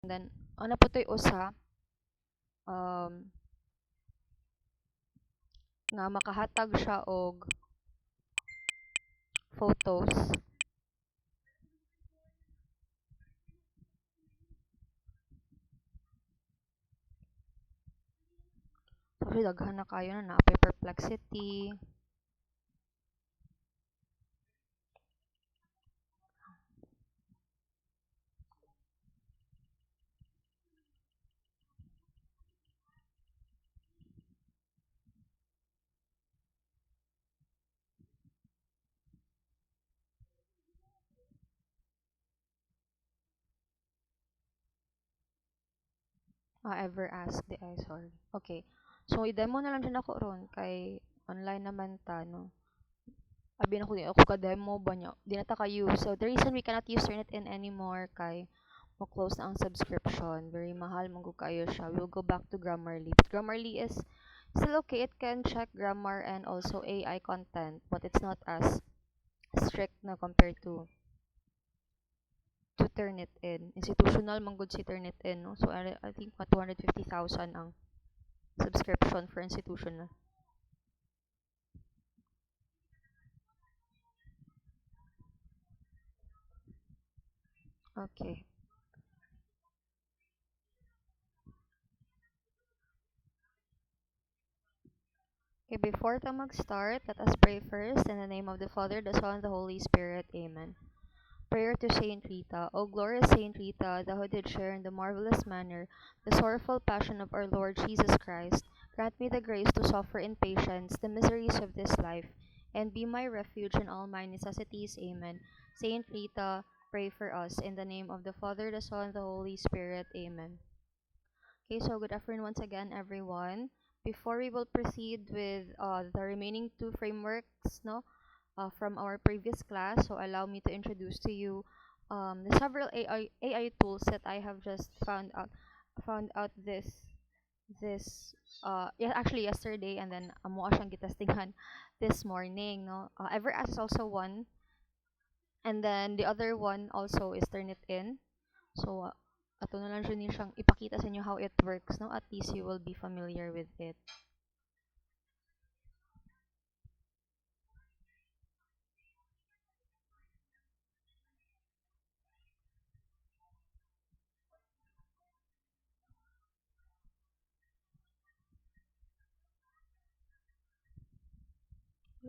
then ano po to'y usa um, nga makahatag siya og photos. So daghan na kayo na naapay Perplexity. Ever ask the I sorry. Okay. So i-demo na lang din ako ron kay online naman ta no. Abi na ko di ako ka-demo ba niya. Di na ta ka-use. So the reason we cannot use Turnitin anymore kay mo close na ang subscription. Very mahal mong kayo siya. We'll go back to Grammarly. But Grammarly is still okay. It can check grammar and also AI content, but it's not as strict na compared to Turnitin. Institutional man gud si Turnitin, no? So I think 250,000 ang subscription for institutional. Okay. Okay, before ta mag-start, let us pray first in the name of the Father, the Son, and the Holy Spirit. Amen. Prayer to Saint Rita. O glorious Saint Rita, thou who did share in the marvelous manner the sorrowful passion of our Lord Jesus Christ, grant me the grace to suffer in patience the miseries of this life, and be my refuge in all my necessities. Amen. Saint Rita, pray for us. In the name of the Father, the Son, and the Holy Spirit. Amen. Okay, so good afternoon once again, everyone. Before we will proceed with the remaining two frameworks, no, from our previous class, so allow me to introduce to you the several AI tools that I have just found out this yeah, actually yesterday, and then amo siyang gitestingan this morning, no. EverAsk is also one, and then the other one also is Turnitin. So, ato na lang siya siyang ipakita sa inyo how it works, no? At least you will be familiar with it.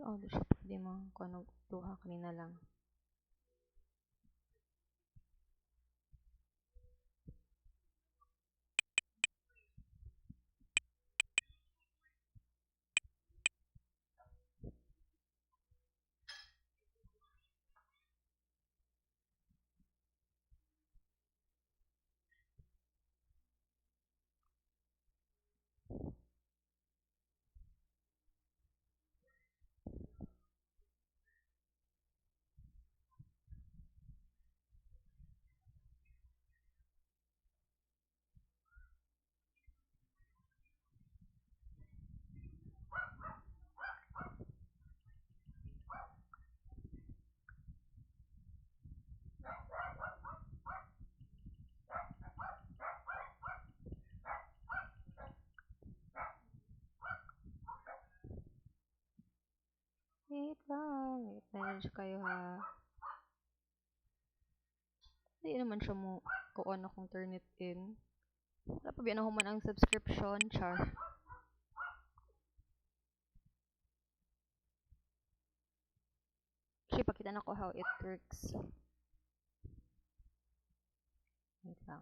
Oh, di siya pwede mo kung ano duha kanina lang. Wait lang. Wait, manage kayo ha. Hindi naman siya mo kung ano kung turn it in. Wala pa ba human ang subscription, char. Actually, pakita na ko how it works. Wait lang.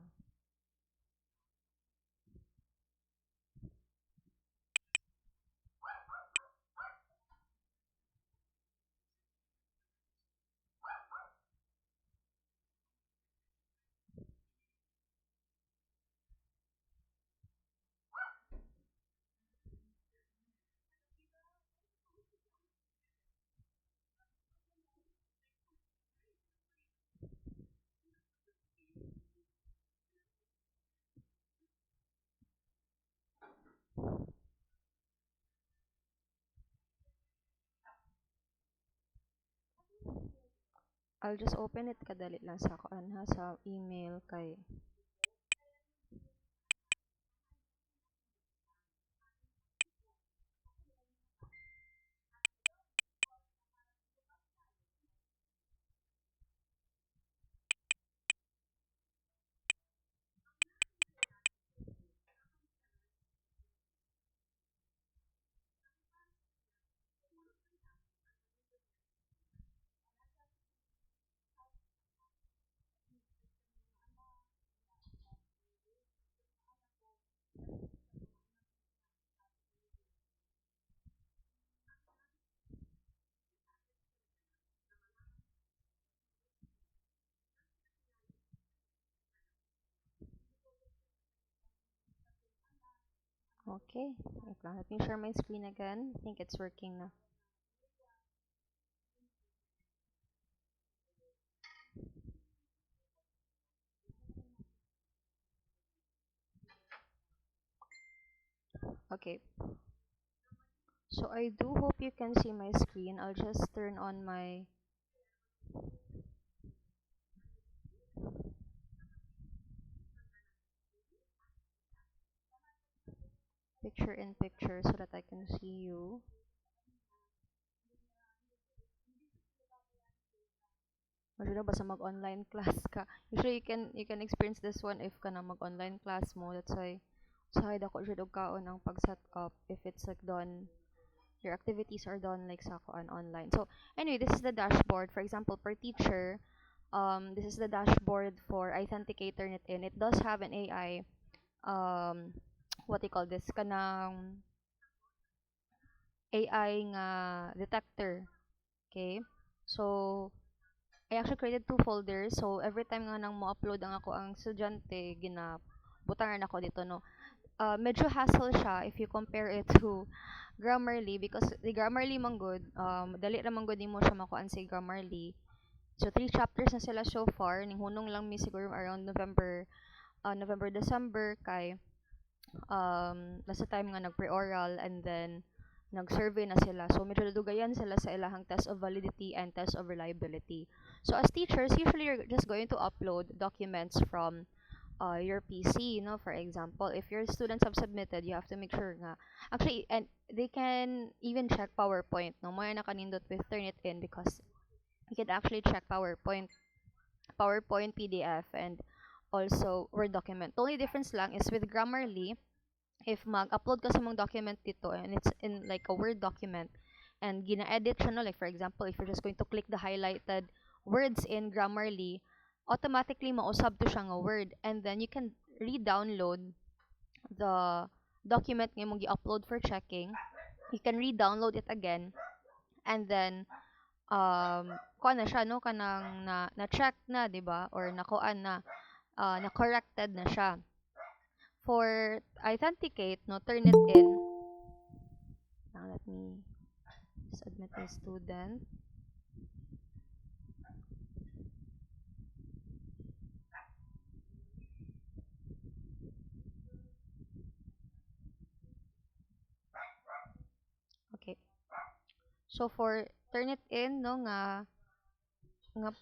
I'll just open it kadali lang sa kuan ha, sa email kay Okay, wait lang. Let me share my screen again. I think it's working now. Okay, so I do hope you can see my screen. I'll just turn on my picture in picture so that I can see you. Masyado basta mag-online class ka. Usually you can experience this one if ka na mag-online class mo. That's why side ako siya og kaon ang pag-set up if it's like done your activities are done like sa ako online. So anyway, this is the dashboard. For example, per teacher, this is the dashboard for Authenticator Knit-In. It does have an AI what do you call this kanang AI nga detector. Okay? So I actually created 2 folders. So every time nga nang mo-upload ang ako ang estudyante, butangan ako dito no. Medyo hassle siya if you compare it to Grammarly because the Grammarly man good, dali ra man good nimo siya makuan sa Grammarly. So 3 chapters na sila so far, ning hunong lang mi siguro around November, December kay nasa time nga nag-pre-oral and then nag-survey na sila. So medyo nadugayan sila sa ilahang test of validity and test of reliability. So as teachers, usually you're just going to upload documents from your PC, you know, for example, if your students have submitted, you have to make sure nga, actually, and they can even check PowerPoint, no, mo na kanindot with Turnitin because you can actually check PowerPoint, PDF, and also Word document. The only difference lang is with Grammarly, if mag-upload ka sa mong document dito and it's in like a Word document and gina-edit siya, no, like for example, if you're just going to click the highlighted words in Grammarly, automatically mausab to siya nga Word and then you can re-download the document nga mong gi-upload for checking. You can re-download it again and then kuha na siya no kanang na-check na, 'di ba? Or nakuan na na-corrected na siya. For Authenticate, no, Turnitin. Now let me just admit my student. Okay. So for Turnitin, no, nga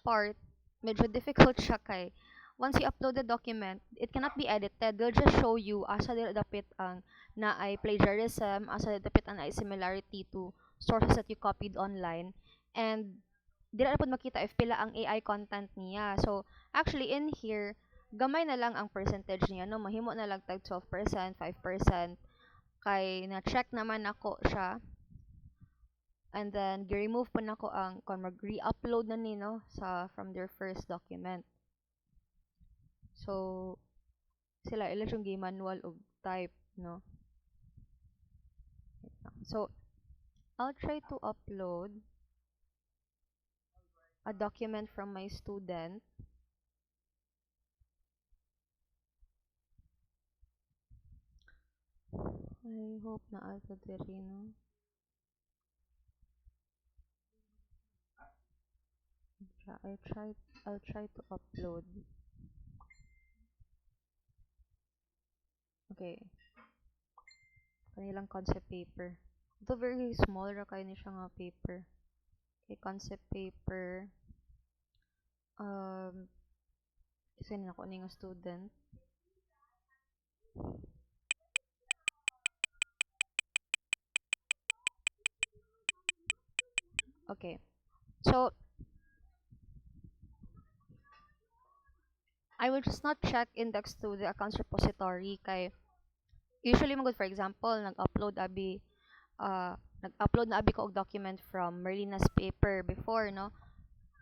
part, medyo difficult siya kay once you upload the document, it cannot be edited. They'll just show you asa dili dapit ang naay plagiarism, asa dili dapit ang naay similarity to sources that you copied online, and dili na pud makita if pila ang AI content niya. So actually in here, gamay na lang ang percentage niya, no, mahimo na lang tag 12%, 5%, kay na-check naman ako siya. And then gi-remove pa nako ang kon mag-re-upload na ni no sa from their first document. So sila ila yung manual og type, no. So I'll try to upload a document from my student. I hope na ato diri, no. I'll try to upload. Okay. Kanilang concept paper. Ito very small ra kay ni siya nga paper. Okay, concept paper. Isa na ako ni nga student. Okay. So I will just not check index to the accounts repository kay usually magud for example nag-upload na abi ko og document from Merlina's paper before, no.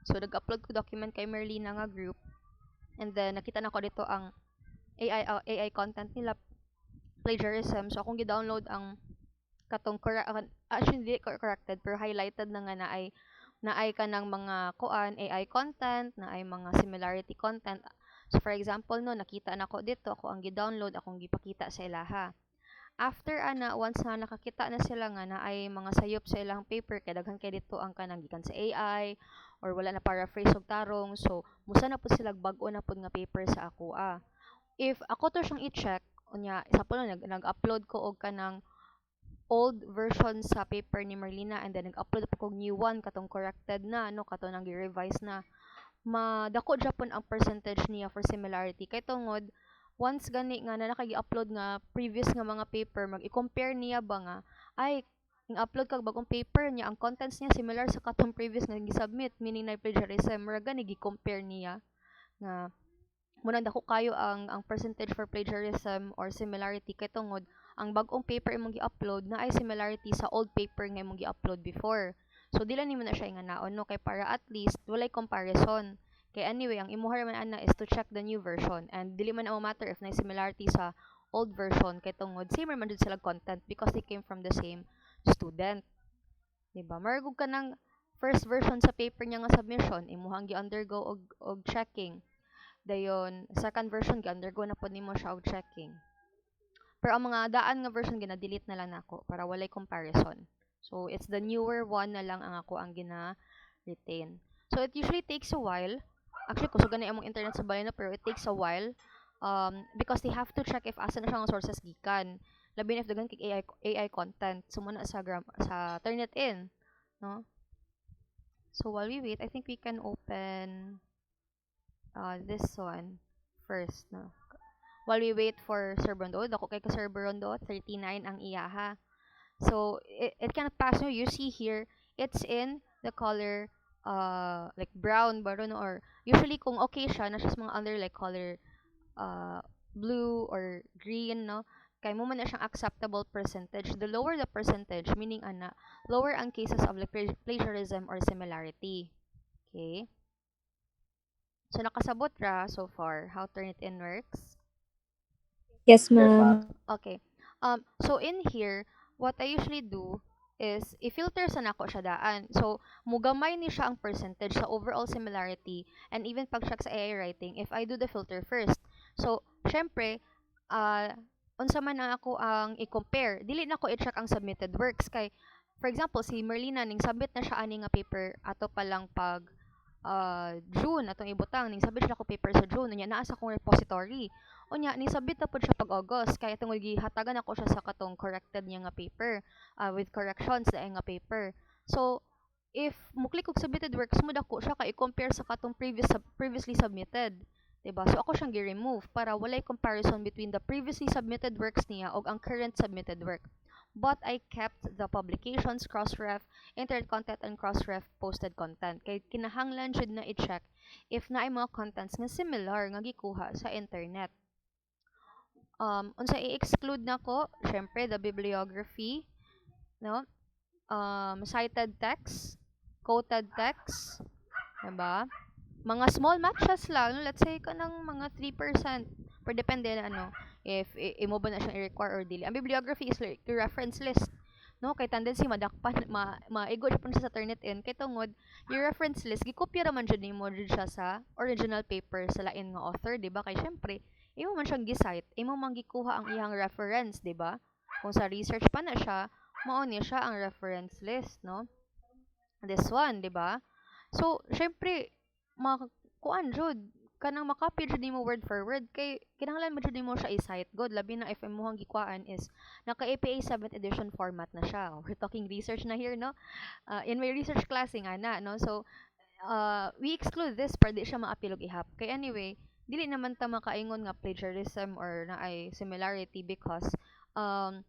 So nag-upload ko document kay Merlina nga group and then nakita na ko dito ang AI content nila plagiarism. So akong gi-download ang katong actually hindi corrected pero highlighted na nga naay kanang mga kuan AI content, naay mga similarity content. So for example no, nakita na ko dito, ako ang gi-download, akong gipakita sa ilaha. After once na nakakita na sila nga na ay mga sayop sa ilang paper kay daghan kay dito ang kanang gikan sa AI or wala na paraphrase og tarong, so musa na pud sila bag-o na pud nga paper sa ako. If ako to siyang i-check unya isa po lang nag-upload ko og kanang old version sa paper ni Marlina and then nag-upload po kog new one katong corrected na no kato nang gi-revise na, madako Japon ang percentage niya for similarity kay tungod once gani nga na nakagi-upload nga previous nga mga paper mag-i-compare niya ba nga ay ng-upload kag bagong paper niya ang contents niya similar sa katong previous nga gi-submit meaning na plagiarism mura gani gi-compare niya nga muna dako kayo ang percentage for plagiarism or similarity kay tungod ang bagong paper imong gi-upload na ay similarity sa old paper nga imong gi-upload before. So dila nimo na siya inganaon no kay para at least walay comparison. Kay anyway ang imuha man ana is to check the new version and dili man amo matter if na similarity sa old version kay tungod same man jud sila content because they came from the same student. Diba? Margog ka ng first version sa paper niya nga submission, imuhang gi-undergo og checking. Dayon, second version gi-undergo na pod nimo siya og checking. Pero ang mga daan nga version gina-delete na lang nako para walay comparison. So it's the newer one na lang ang ako ang gina-retain. So it usually takes a while. Actually, kusog na imong internet sa balay no, pero it takes a while because they have to check if asa na siya nga sources gikan. Labi na if dagan kay AI content. So muna sa Turnitin, no? So while we wait, I think we can open this one first, no? While we wait for Sir Brondo, dako kay ka Sir Brondo, 39 ang iyaha. So it can pass, no? You see here, it's in the color like brown baron or usually kung okay siya na siya sa mga other like color blue or green, no? Kay mo man na siyang acceptable percentage. The lower the percentage, meaning lower ang cases of like plagiarism or similarity. Okay? So nakasabot ra so far how Turnitin works? Yes, ma'am. Okay. So in here, what I usually do is i-filter sa nako siya daan. So mugamay ni siya ang percentage sa overall similarity and even pag-check sa AI writing if I do the filter first. So syempre, unsa man ang ako ang i-compare, dili na ko i-check ang submitted works kay for example si Merlina ning submit na siya ani nga paper ato pa lang pag June atong ibutang ning submit siya ko paper sa June unya naa sa akong repository unya ni submit na pud siya pag August kaya tungod gihatagan ako siya sa katong corrected niya nga paper with corrections sa nga paper. So if mo click og submitted works mo dako siya kay i-compare sa katong previously submitted. Diba? So ako siyang gi-remove para walay comparison between the previously submitted works niya og ang current submitted work. But I kept the publications, cross-ref, internet content, and cross-ref posted content. Kay kinahanglan jud na i-check if naay mga contents nga similar nga gikuha sa internet. Unsa i-exclude nako? Syempre the bibliography, no? Cited text, quoted text, diba? Mga small matches lang, no? Let's say kanang mga 3%, per depende na if imo ba na siyang i-require or dili. Ang bibliography is like your reference list, no? Kay tendency madakpan maigo jud siya sa Turnitin kay tungod your reference list gikopya ra man jud nimo jud siya sa original paper sa lain nga author, di ba? Kay syempre imo man siyang gi-cite, imo man gikuha ang iyang reference, di ba? Kung sa research pa na siya, mao ni siya ang reference list, no? This one, di ba? So, syempre, kuan jud kanang makopy jud nimo word for word kay kinahanglan mo jud nimo siya i-cite god labi na if imong gikuan is naka APA 7th edition format na siya. We're talking research na here, no? In my research class nga na, no? So we exclude this para di siya maapilog ihap. Kay anyway, dili naman ta makaingon nga plagiarism or na ay similarity because um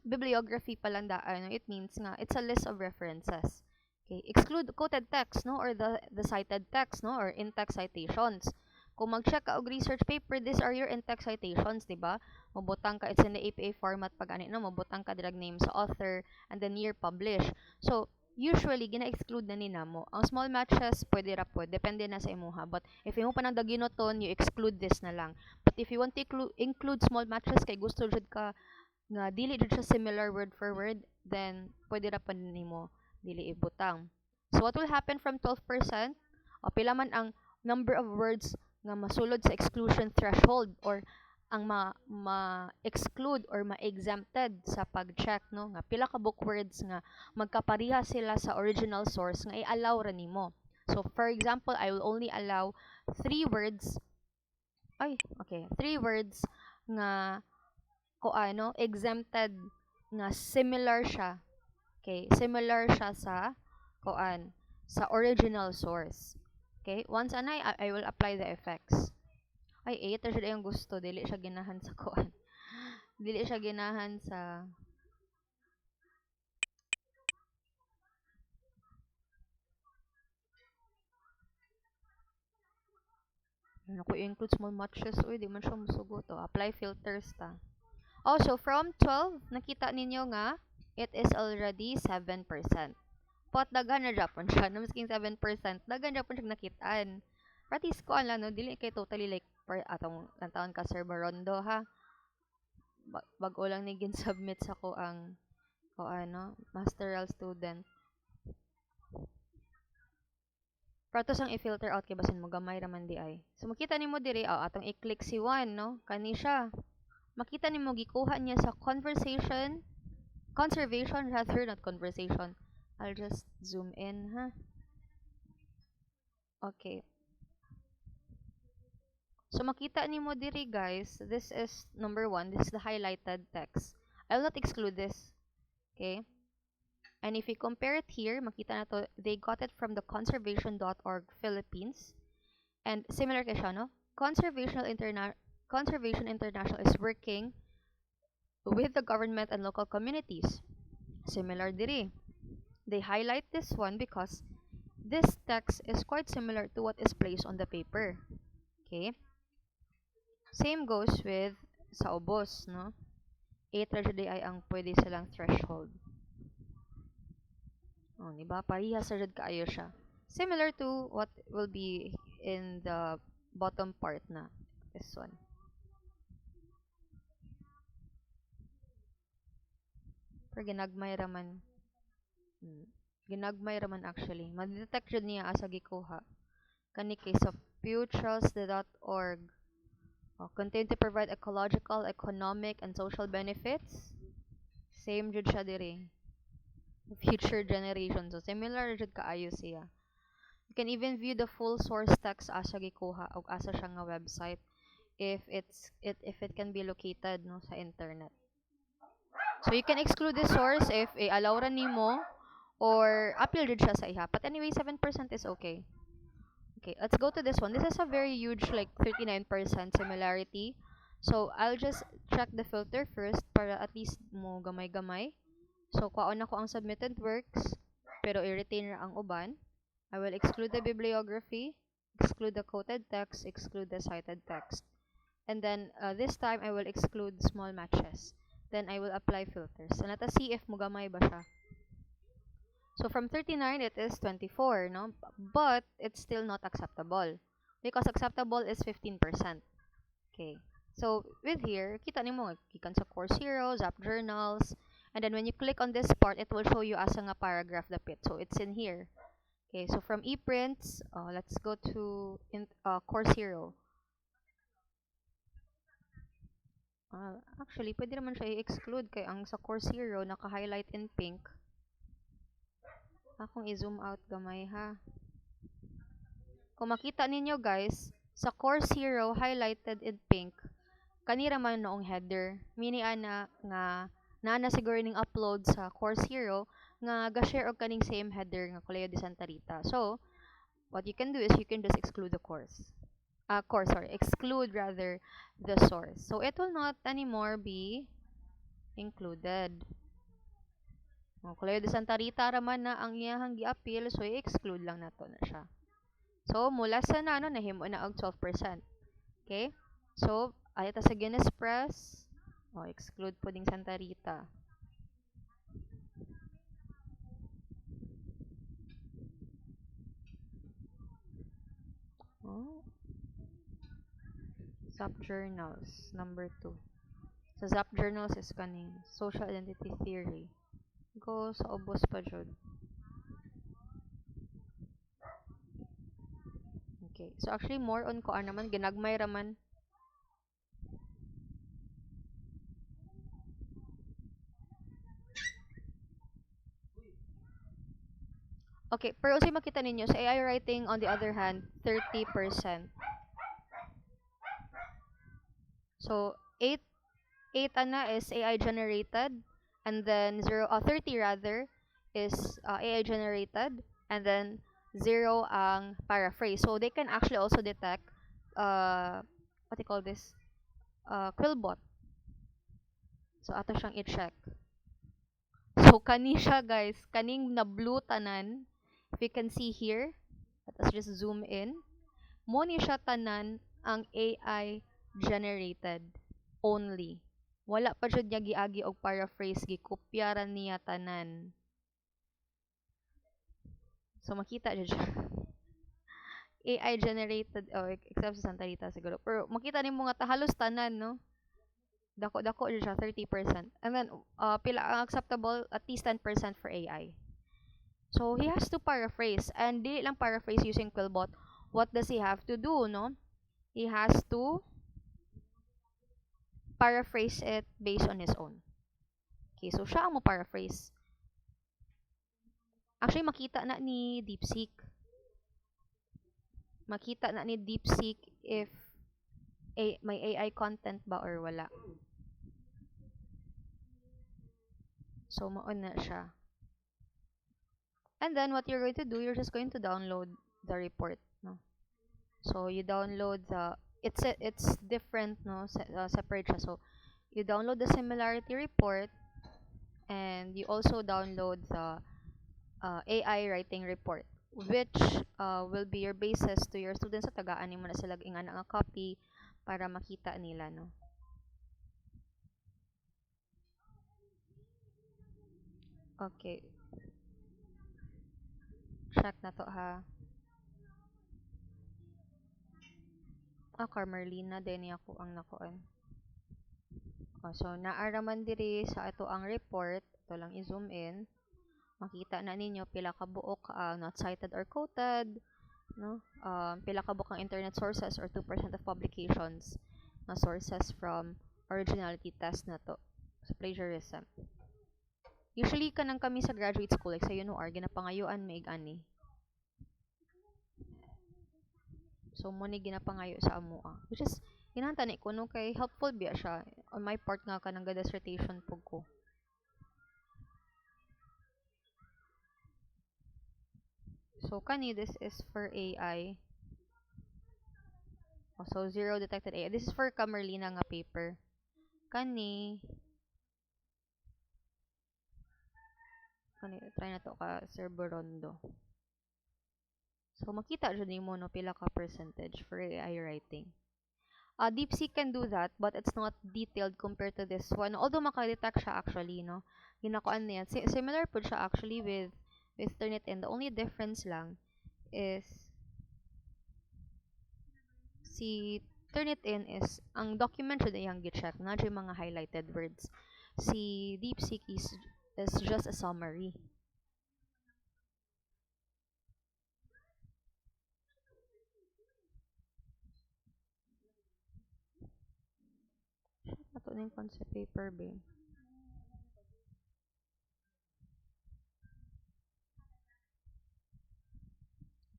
bibliography pa lang daan, it means nga it's a list of references. Okay, exclude quoted text, no, or the cited text, no, or in-text citations. Kung mag-check ka og research paper, these are your in-text citations, di ba? Mabutang ka, it's in the APA format pag ani, no, mabutang ka direct name sa author and then year published. So, usually gina-exclude na ni namo. Ang small matches pwede ra pod, depende na sa imuha. But if imo pa nang daginoton, you exclude this na lang. But if you want to include small matches kay gusto jud ka nga dili jud siya similar word for word, then pwede ra pa nimo dili ibutang. So what will happen from 12%? O pila man ang number of words nga masulod sa exclusion threshold or ang ma-exclude or ma-exempted sa pag-check, no, nga pila ka book words nga magkapareha sila sa original source nga i-allow ra nimo. So for example, I will only allow 3 words, okay, 3 words nga exempted nga similar siya. Okay, similar siya sa sa original source. Okay, once anay I will apply the effects. 8 ra siya yung gusto, dili siya ginahan sa dili siya ginahan sa Naku, include small matches. Uy, di man siya musugot. Apply filters ta. Also, from 12, nakita ninyo nga, it is already 7%. Pot daghan na Japon siya. No, masking 7%, daghan Japon siya nakitaan. Pratis ko ala, no, dili kay totally like, atong lantaon ka Sir Barondo, ha? Bago lang ni gin-submit sa ko ang, masteral student. Prato sang i-filter out kay basin mo gamay raman di ay. So makita nimo diri atong i-click si 1, no? Kani siya. Makita nimo gikuha niya sa conversation, conservation rather, not conversation. I'll just zoom in, ha. Okay. So makita nimo diri guys, this is number 1, this is the highlighted text. I will not exclude this. Okay? And if we compare it here, makita na to, they got it from the conservation.org Philippines. And similar kay siya, no? Conservation International is working with the government and local communities. Similar diri. They highlight this one because this text is quite similar to what is placed on the paper. Okay? Same goes with sa ubos, no? 8 ra jud ay ang pwede silang threshold. Diba? Parehas ra jud kaayo siya. Similar to what will be in the bottom part na this one. Pero ginagmay raman. Ginagmay raman actually. Ma-detect jud niya asa gikuha. Kani case of futurals.org. Continue to provide ecological, economic, and social benefits. Same jud siya diri. Future generations. So similar jud kaayo siya. You can even view the full source text asa gikuha o asa siya nga website if it can be located, no, sa internet. So you can exclude the source if allow ra nimo or appeal jud siya sa iha. But anyway, 7% is okay. Okay, let's go to this one. This is a very huge, like 39% similarity. So I'll just check the filter first para at least mo gamay-gamay. So kuhaon ako ang submitted works pero i-retain ra ang uban. I will exclude the bibliography, exclude the quoted text, exclude the cited text. And then this time I will exclude small matches. Then I will apply filters. So let us see if mugamay ba siya. So from 39 it is 24, no? But it's still not acceptable because acceptable is 15%. Okay. So with here, kita nimo gikan sa Course Hero, Zap Journals, and then when you click on this part, it will show you asa nga paragraph dapit. So it's in here. Okay, so from ePrints, let's go to Course Hero. Actually, pwede naman siya i-exclude kay ang sa Course Hero naka-highlight in pink. Akong i-zoom out gamay, ha. Kung makita ninyo guys, sa Course Hero highlighted in pink, kanira man noong header. Mini ana nga na siguro ning upload sa Course Hero nga ga-share og kaning same header nga Colegio de Santa Rita. So, what you can do is you can just exclude the exclude rather the source. So it will not anymore be included. Colegio de Santa Rita raman na ang iyahang gi-appeal, so i-exclude lang nato na siya. So mula sa nahimo na og 12%. Okay? So ayata sa Guinness Press, exclude po ding Santa Rita. Zap Journals, number 2. Sa Zap Journals is kaning social identity theory. Go sa ubos pa jud. Okay. So actually more on ko naman ginagmay raman. Okay, pero usay makita ninyo sa AI writing on the other hand, 30%. So 8 ana is AI generated, and then 30 rather is AI generated, and then 0 ang paraphrase. So they can actually also detect what do you call this? Quillbot. So ato siyang i-check. So kani siya guys, kaning na blue tanan. If you can see here, let us just zoom in. Mo ni siya tanan ang AI generated only. Wala pa jud niya giagi og paraphrase, gikopyaran niya tanan. So makita jud siya. AI generated, except sa Santa Rita siguro. Pero makita nimo nga halos tanan, no? Dako-dako jud siya, 30%. And then pila ang acceptable, at least 10% for AI. So he has to paraphrase, and dili lang paraphrase using Quillbot. What does he have to do, no? He has to paraphrase it based on his own. Okay, so siya ang mo paraphrase. Actually, makita na ni DeepSeek. Makita na ni DeepSeek if may AI content ba or wala. So, maon na siya. And then, what you're going to do, you're just going to download the report, no? So, you download it's different, no? Separate siya. So, you download the similarity report, and you also download the AI writing report, which will be your basis to your students sa tagaan mo na sila inga nga copy para makita nila, no? Okay. Check na to ha. Carmelina din ako ang nakuan. So naaraman diri sa ato ang report. Ito lang i-zoom in. Makita na ninyo pila ka buok not cited or quoted, no? Pila ka buok ang internet sources or 2% of publications na sources from originality test na to sa plagiarism. Usually kanang kami sa graduate school like sa UNOR ginapangayuan maig ani. So mo ni ginapangayo sa amoa, which is ginahantani ko no kay helpful biya siya on my part nga kanang dissertation pug ko. So kani this is for AI. So 0 detected AI. This is for Camerlina nga paper. Kani try na to ka Sir Borondo. So makita jud nimo no pila ka percentage for AI writing. DeepSeek can do that, but it's not detailed compared to this one. Although makadetect siya actually, no? Ginakuan niya. Similar po siya actually with Turnitin. The only difference lang is si Turnitin is ang document siya iyang gi-check, na yung mga highlighted words. Si DeepSeek is just a summary. Ato na yung concept paper, ba?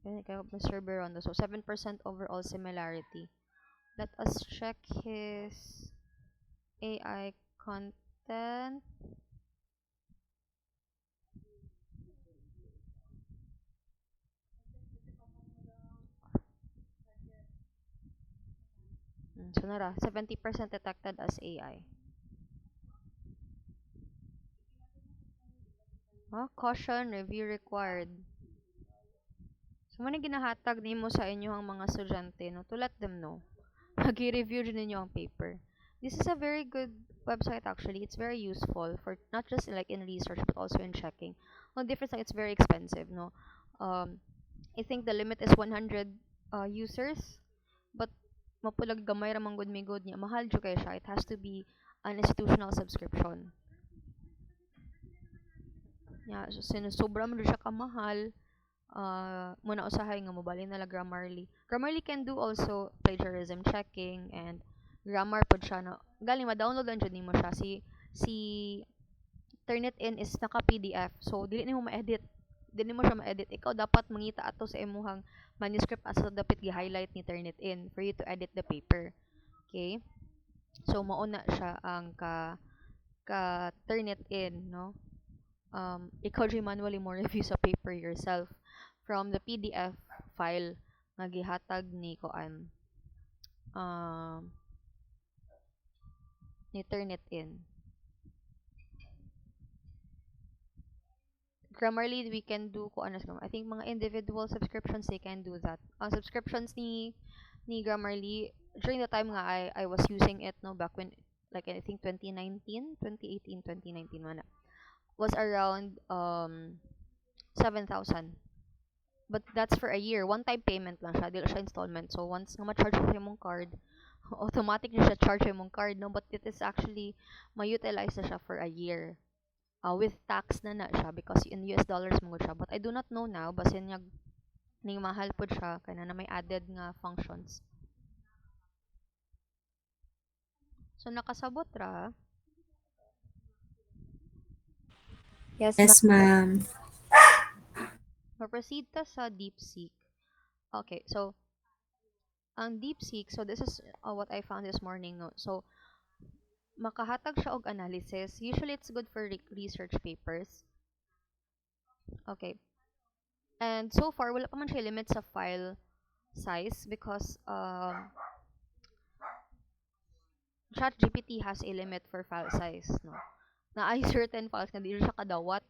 Yan, kay Mr. Berondo. So, 7% overall similarity. Let us check his AI content. So, nara, 70% detected as AI. Caution, review required. So, muna ginahatag nimo sa inyo ang mga estudyante, no? To let them know. Mag-review din ninyo ang paper. This is a very good website actually. It's very useful for not just like in research but also in checking. Well, difference like it's very expensive, no? I think the limit is 100 users, but mapulag gamay ra man gud migod niya. Mahal jud kay siya. It has to be an institutional subscription. Yeah, so sobra man siya kamahal. Muna usahay nga mobalin nila Grammarly. Grammarly can do also plagiarism checking and grammar pod siya na galing ma-download lang jud nimo siya si Turnitin is naka PDF so dili nimo ma-edit dili mo siya ma-edit. Ikaw dapat mangita ato sa imuhang manuscript asa dapat gi-highlight ni Turnitin for you to edit the paper. Okay? So mauna siya ang ka Turnitin, no? Ikaw di manually mo review sa paper yourself from the PDF file nga gihatag ni Koan. Ni Turnitin. Grammarly, we can do ko ano I think mga individual subscriptions they can do that. Ang subscriptions ni Grammarly during the time nga I was using it no back when like I think 2019, 2018, 2019 man was around 7,000. But that's for a year. One time payment lang siya, dili siya installment. So once nga ma-charge sa imong card, automatic na siya charge imong card no, but it is actually ma-utilize na siya for a year. With tax na siya because in US dollars mo siya. But I do not know now basin ning mahal po siya kaya na may added nga functions. So nakasabot ra. Yes, Yes, ma'am. Ma-proceed ta sa DeepSeek. Okay, so ang DeepSeek, so this is what I found this morning no. So makahatag siya og analysis. Usually it's good for research papers. Okay. And so far wala pa man siya limit sa file size because ChatGPT has a limit for file size, no. Na ay certain files nga dili siya kadawat.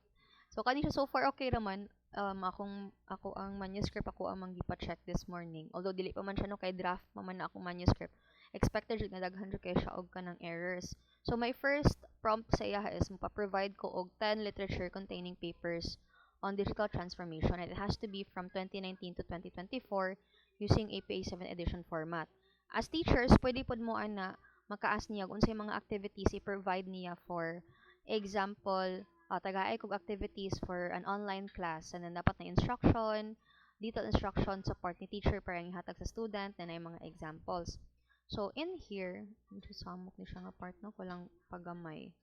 So kani siya so far okay raman. Ako ang manuscript ako ang manggipa-check this morning. Although dili pa man siya no kay draft pa man na akong manuscript. Expected jud nga daghan jud kay siya og kanang errors. So my first prompt sa iya is mapa-provide ko og 10 literature containing papers on digital transformation and it has to be from 2019 to 2024 using APA 7 edition format. As teachers, pwede pod mo ana maka-ask niya kung unsay mga activities i-provide niya for example, tagaay kog activities for an online class and then dapat na instruction, detailed instruction support ni teacher para ihatag sa student na mga examples. So in here, medyo samok ni siya nga part no, kulang pagamay.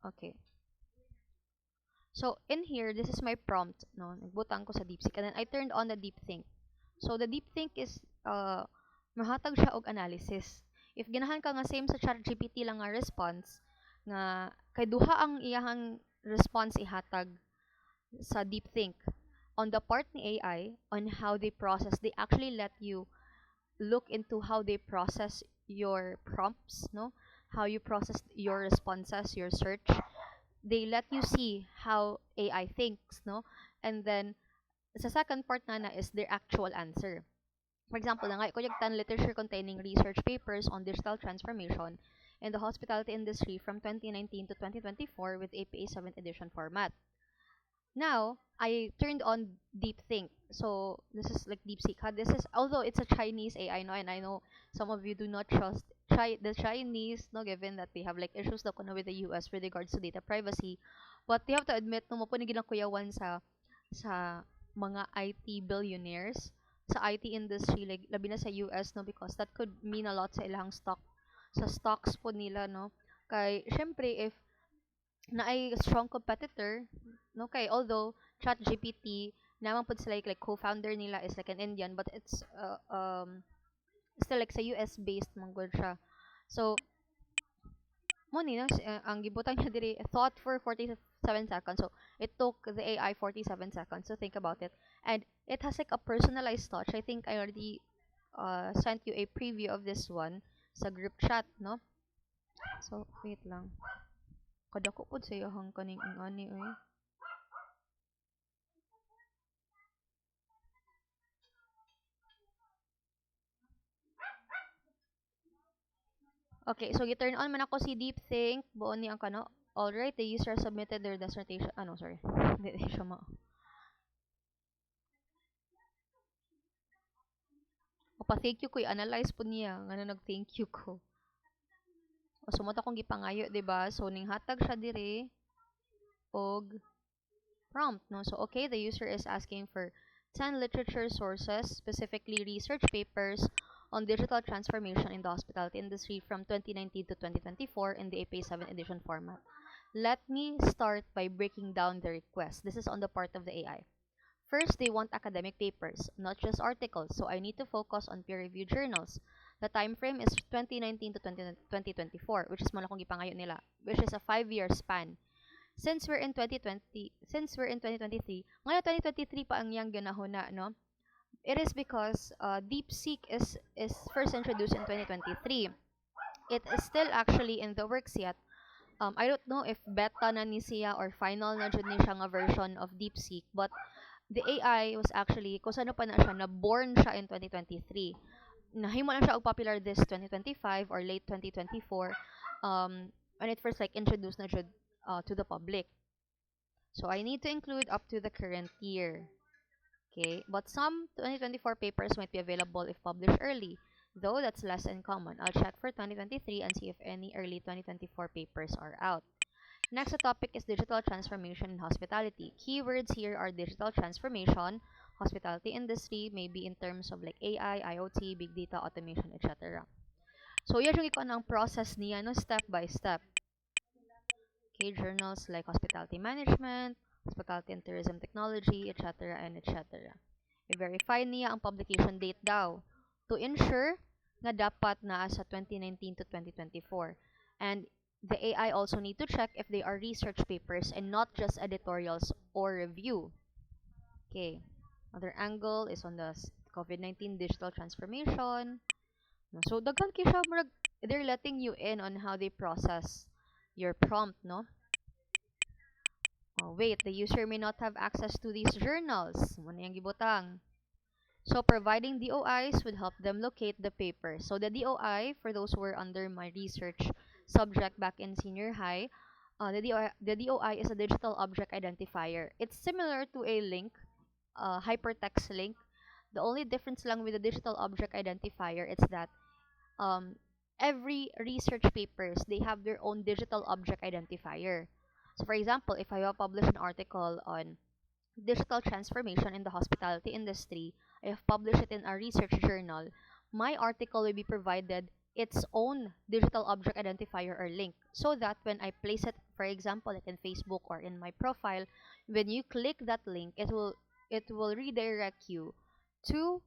Okay. So in here, this is my prompt no, nagbutang ko sa DeepSeek and then I turned on the DeepThink. So the DeepThink is mahatag siya og analysis. If ganahan ka nga same sa ChatGPT lang nga response nga kay duha ang iyahang response ihatag sa DeepThink. On the part ni AI on how they process, they actually let you look into how they process your prompts, no? How you process your responses, your search. They let you see how AI thinks, no? And then sa second part na is their actual answer. For example, nga ko yung 10 literature containing research papers on digital transformation in the hospitality industry from 2019 to 2024 with APA 7th edition format. Now, I turned on DeepThink. So, this is like DeepSeek. This is, although it's a Chinese AI, no, and I know some of you do not trust the Chinese, no, given that they have like issues na kuno with the US with regards to data privacy. But you have to admit, no, mapunigin ang kuyawan sa mga IT billionaires sa IT industry, like labi na sa US, no, because that could mean a lot sa ilang sa stocks po nila, no. Kay syempre if na ay strong competitor, no, kay although ChatGPT naman po sila like co-founder nila is like an Indian but it's still like sa US based man gud siya. So mo ni ang gibutang niya diri thought for 47 seconds. So it took the AI 47 seconds to think about it and it has like a personalized touch. I think I already sent you a preview of this one sa group chat, no. So wait lang. Kadako pod sa iyahang kaning ingani oy. Okay, so gi-turn on man ako si DeepThink, buon ni ang kano. Alright, the user submitted their dissertation. Ano, sorry. Hindi siya ma. O pa thank you ko i-analyze po niya ngano nag-thank you ko. O sumata kong gipangayo, 'di ba? So ning hatag siya dire og prompt, no? So okay, the user is asking for 10 literature sources, specifically research papers on digital transformation in the hospitality industry from 2019 to 2024 in the APA 7 edition format. Let me start by breaking down the request. This is on the part of the AI. First, they want academic papers, not just articles, so I need to focus on peer-reviewed journals. The time frame is 2019 to 2024, which is malakong gipangayo nila, which is a 5-year span. Since we're in 2023, ngayon 2023 pa ang yang ganahuna, no? It is because DeepSeek is first introduced in 2023. It is still actually in the works yet. I don't know if beta na ni siya or final na jud ni siya nga version of DeepSeek, but the AI was actually, kung saan pa na siya, na-born siya in 2023. Nahimo na siya og popular this 2025 or late 2024 when it first like introduced na jud to the public. So I need to include up to the current year. Okay, but some 2024 papers might be available if published early, though that's less than common. I'll check for 2023 and see if any early 2024 papers are out. Next topic is digital transformation in hospitality. Keywords here are digital transformation, hospitality industry, maybe in terms of like AI, IoT, big data, automation, etc. So, yan yung ikaw ng process niya, no, step by step. Okay, journals like hospitality management, hospitality and tourism technology, etc. and etc. I-verify niya ang publication date daw to ensure na dapat na sa 2019 to 2024. And the AI also need to check if they are research papers and not just editorials or review. Okay. Another angle is on the COVID-19 digital transformation. So, daghan kay siya, they're letting you in on how they process your prompt, no? Oh, wait, the user may not have access to these journals. Muna yung gibutang. So, providing DOIs would help them locate the paper. So, the DOI, for those who were under my research subject back in senior high, the DOI is a digital object identifier. It's similar to a link, hypertext link. The only difference lang with the digital object identifier is that every research papers, they have their own digital object identifier. So, for example, if I publish an article on digital transformation in the hospitality industry, I have published it in a research journal, my article will be provided its own digital object identifier or link, so that when I place it, for example, like in Facebook or in my profile, when you click that link, it will redirect you to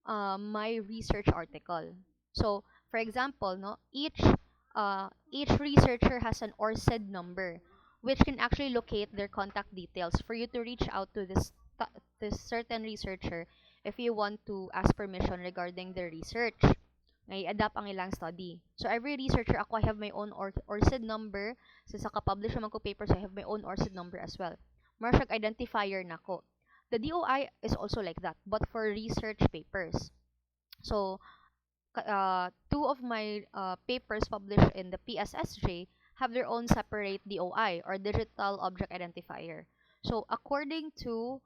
my research article. So, for example, no, each researcher has an ORCID number, which can actually locate their contact details for you to reach out to this certain researcher if you want to ask permission regarding their research. Ngay adapt ang ilang study. So every researcher, ako, I have my own ORCID number. So sa ka-publish naman ko papers, I have my own ORCID number as well. Mara siyang identifier nako. The DOI is also like that, but for research papers. So, two of my papers published in the PSSJ have their own separate DOI or digital object identifier. So, according to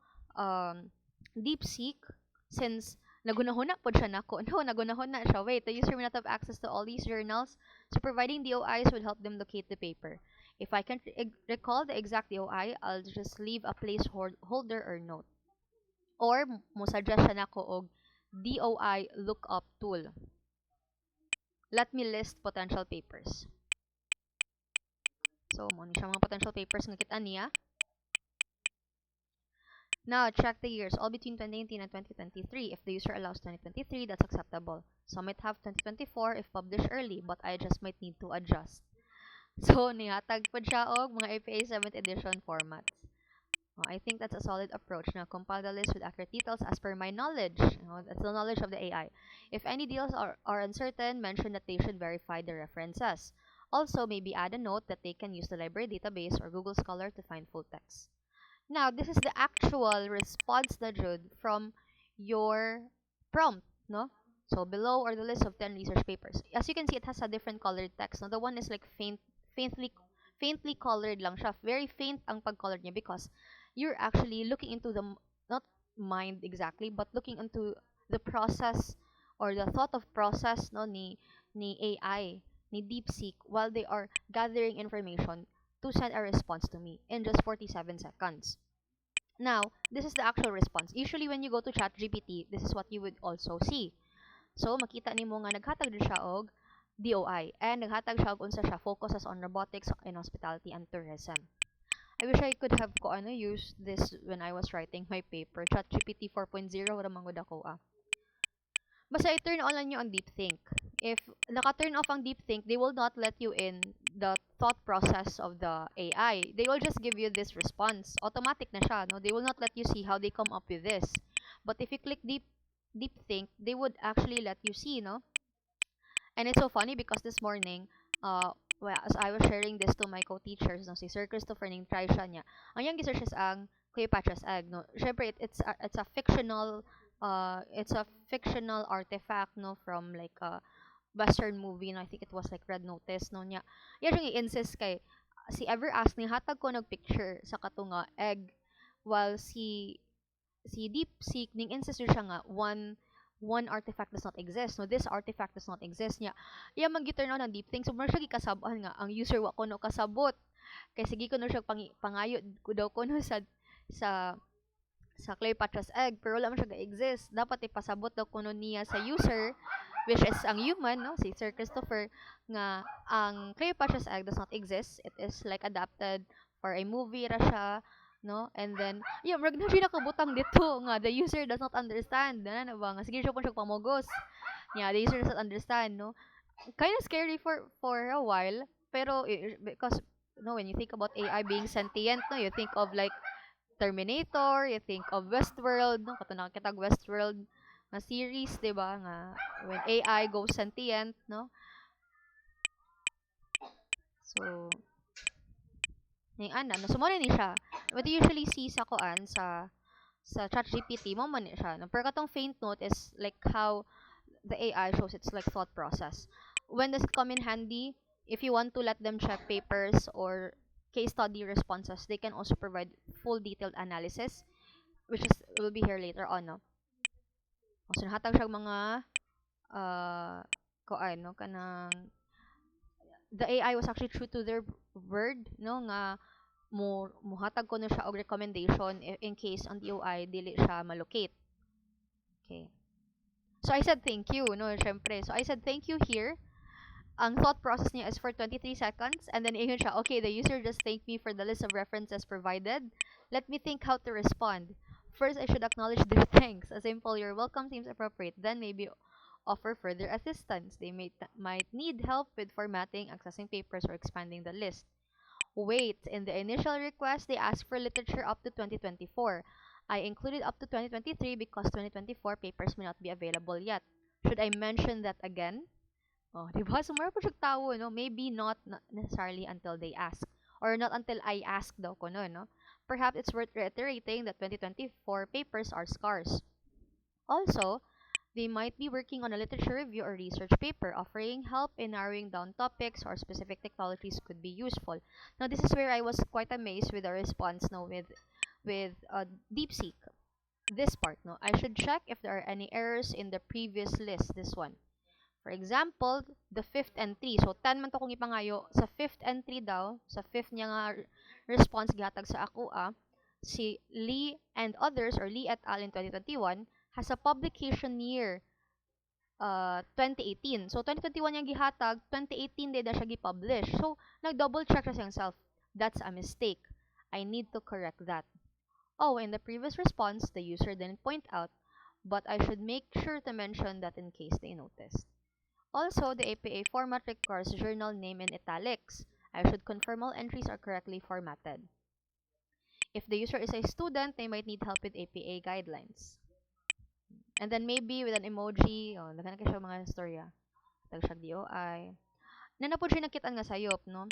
DeepSeek, since nagunahuna po siya nako, no, nagunahuna siya. Wait, the user may not have access to all these journals, so providing DOIs would help them locate the paper. If I can recall the exact DOI, I'll just leave a placeholder or note. Or, mo suggest siya nako og DOI lookup tool. Let me list potential papers. So, mo ni siya mga potential papers nga kita niya. Now, check the years, all between 2019 and 2023. If the user allows 2023, that's acceptable. Some might have 2024 if published early, but I just might need to adjust. So, nihatag po siya og mga APA 7th edition formats. I think that's a solid approach. Now, compile the list with accurate details as per my knowledge. That's the knowledge of the AI. If any deals are uncertain, mention that they should verify the references. Also, maybe add a note that they can use the library database or Google Scholar to find full text. Now, this is the actual response na jud from your prompt, no? So, below are the list of 10 research papers. As you can see, it has a different colored text. Now, the one is like faintly colored lang siya. Very faint ang pag-colored niya because you're actually looking into the, not mind exactly, but looking into the process or the thought of process, no, ni AI, ni DeepSeek, while they are gathering information to send a response to me in just 47 seconds. Now, this is the actual response. Usually, when you go to ChatGPT, this is what you would also see. So, makita nimo nga naghatag din siya og DOI, and naghatag siya og unsa siya focuses on robotics in hospitality and tourism. I wish I could have used this when I was writing my paper. ChatGPT 4.0 ra man gud ako ah. Basta i-turn on lang nyo ang DeepThink. If naka-turn off ang DeepThink, they will not let you in the thought process of the AI. They will just give you this response. Automatic na siya, no? They will not let you see how they come up with this. But if you click DeepThink, they would actually let you see, no? And it's so funny because this morning, well, as I was sharing this to my co-teachers, no, si Sir Christopher ning try siya niya. Ang yang gisearch is ang Cleopatra's Egg, no. Syempre it's a fictional artifact, no, from like a Western movie, no. I think it was like Red Notice, no niya. Iya siyang i-insist kay si Ever ask ni hatag ko nag picture sa katunga egg while si Deep Seek ning insist siya nga one artifact does not exist. No, this artifact does not exist niya. Iya man giturn on ang deep thing. So, mo siya gikasabahan nga ang user wa kuno kasabot. Kay sige ko no siya pangayo ko daw kuno sa sa Cleopatra's Egg pero wala man siya ga-exist. Dapat ipasabot daw kuno niya sa user which is ang human, no, si Sir Christopher nga ang Cleopatra's Egg does not exist. It is like adapted for a movie ra siya, no, and then yeah, murag na siya nakabutang dito nga the user does not understand na ba nga sige siya po siya pamugos, yeah, the user does not understand, no, kind of scary for a while pero because no, when you think about AI being sentient, no, you think of like Terminator, you think of Westworld, no, kato nakakita Westworld na series, di ba, nga when AI goes sentient, no, so ning ana no, so mo ni siya what you usually see sa kuan sa ChatGPT mo man ni siya no, pero katong faint note is like how the AI shows its like thought process. When does it come in handy? If you want to let them check papers or case study responses, they can also provide full detailed analysis, which is will be here later on, no. So nahatag siya mga kuan no kanang the AI was actually true to their word, no, nga muhatag ko na siya og recommendation in case ang DOI dili siya malocate. Okay. So I said thank you, no, syempre. So I said thank you here. Ang thought process niya is for 23 seconds and then ingon siya, okay, the user just thanked me for the list of references provided. Let me think how to respond. First, I should acknowledge their thanks. A simple "you're welcome" seems appropriate. Then maybe offer further assistance. They might need help with formatting, accessing papers, or expanding the list. Wait, in the initial request, they asked for literature up to 2024. I included up to 2023 because 2024 papers may not be available yet. Should I mention that again? Oh, di ba? Sumara po siya tawo, no? Maybe not necessarily until they ask. Or not until I ask daw ko, no? Perhaps it's worth reiterating that 2024 papers are scarce. Also, they might be working on a literature review or research paper. Offering help in narrowing down topics or specific technologies could be useful. Now, this is where I was quite amazed with the response, no, with DeepSeek. This part, no, I should check if there are any errors in the previous list. This one, for example, the fifth entry. So 10 man to kung ipangayo sa fifth entry daw, sa fifth niya nga response gihatag sa ako si Lee and others or Lee et al in 2021 has a publication year 2018. So 2021 yung gihatag, 2018 din na siya gi-publish. So nag-double check siya himself. That's a mistake. I need to correct that. Oh, in the previous response, the user didn't point out, but I should make sure to mention that in case they noticed. Also, the APA format requires journal name in italics. I should confirm all entries are correctly formatted. If the user is a student, they might need help with APA guidelines. And then maybe with an emoji, naghanap ka siya mga storya. Tag siya DOI. Nanapod siya nakitaan nga sayop, no?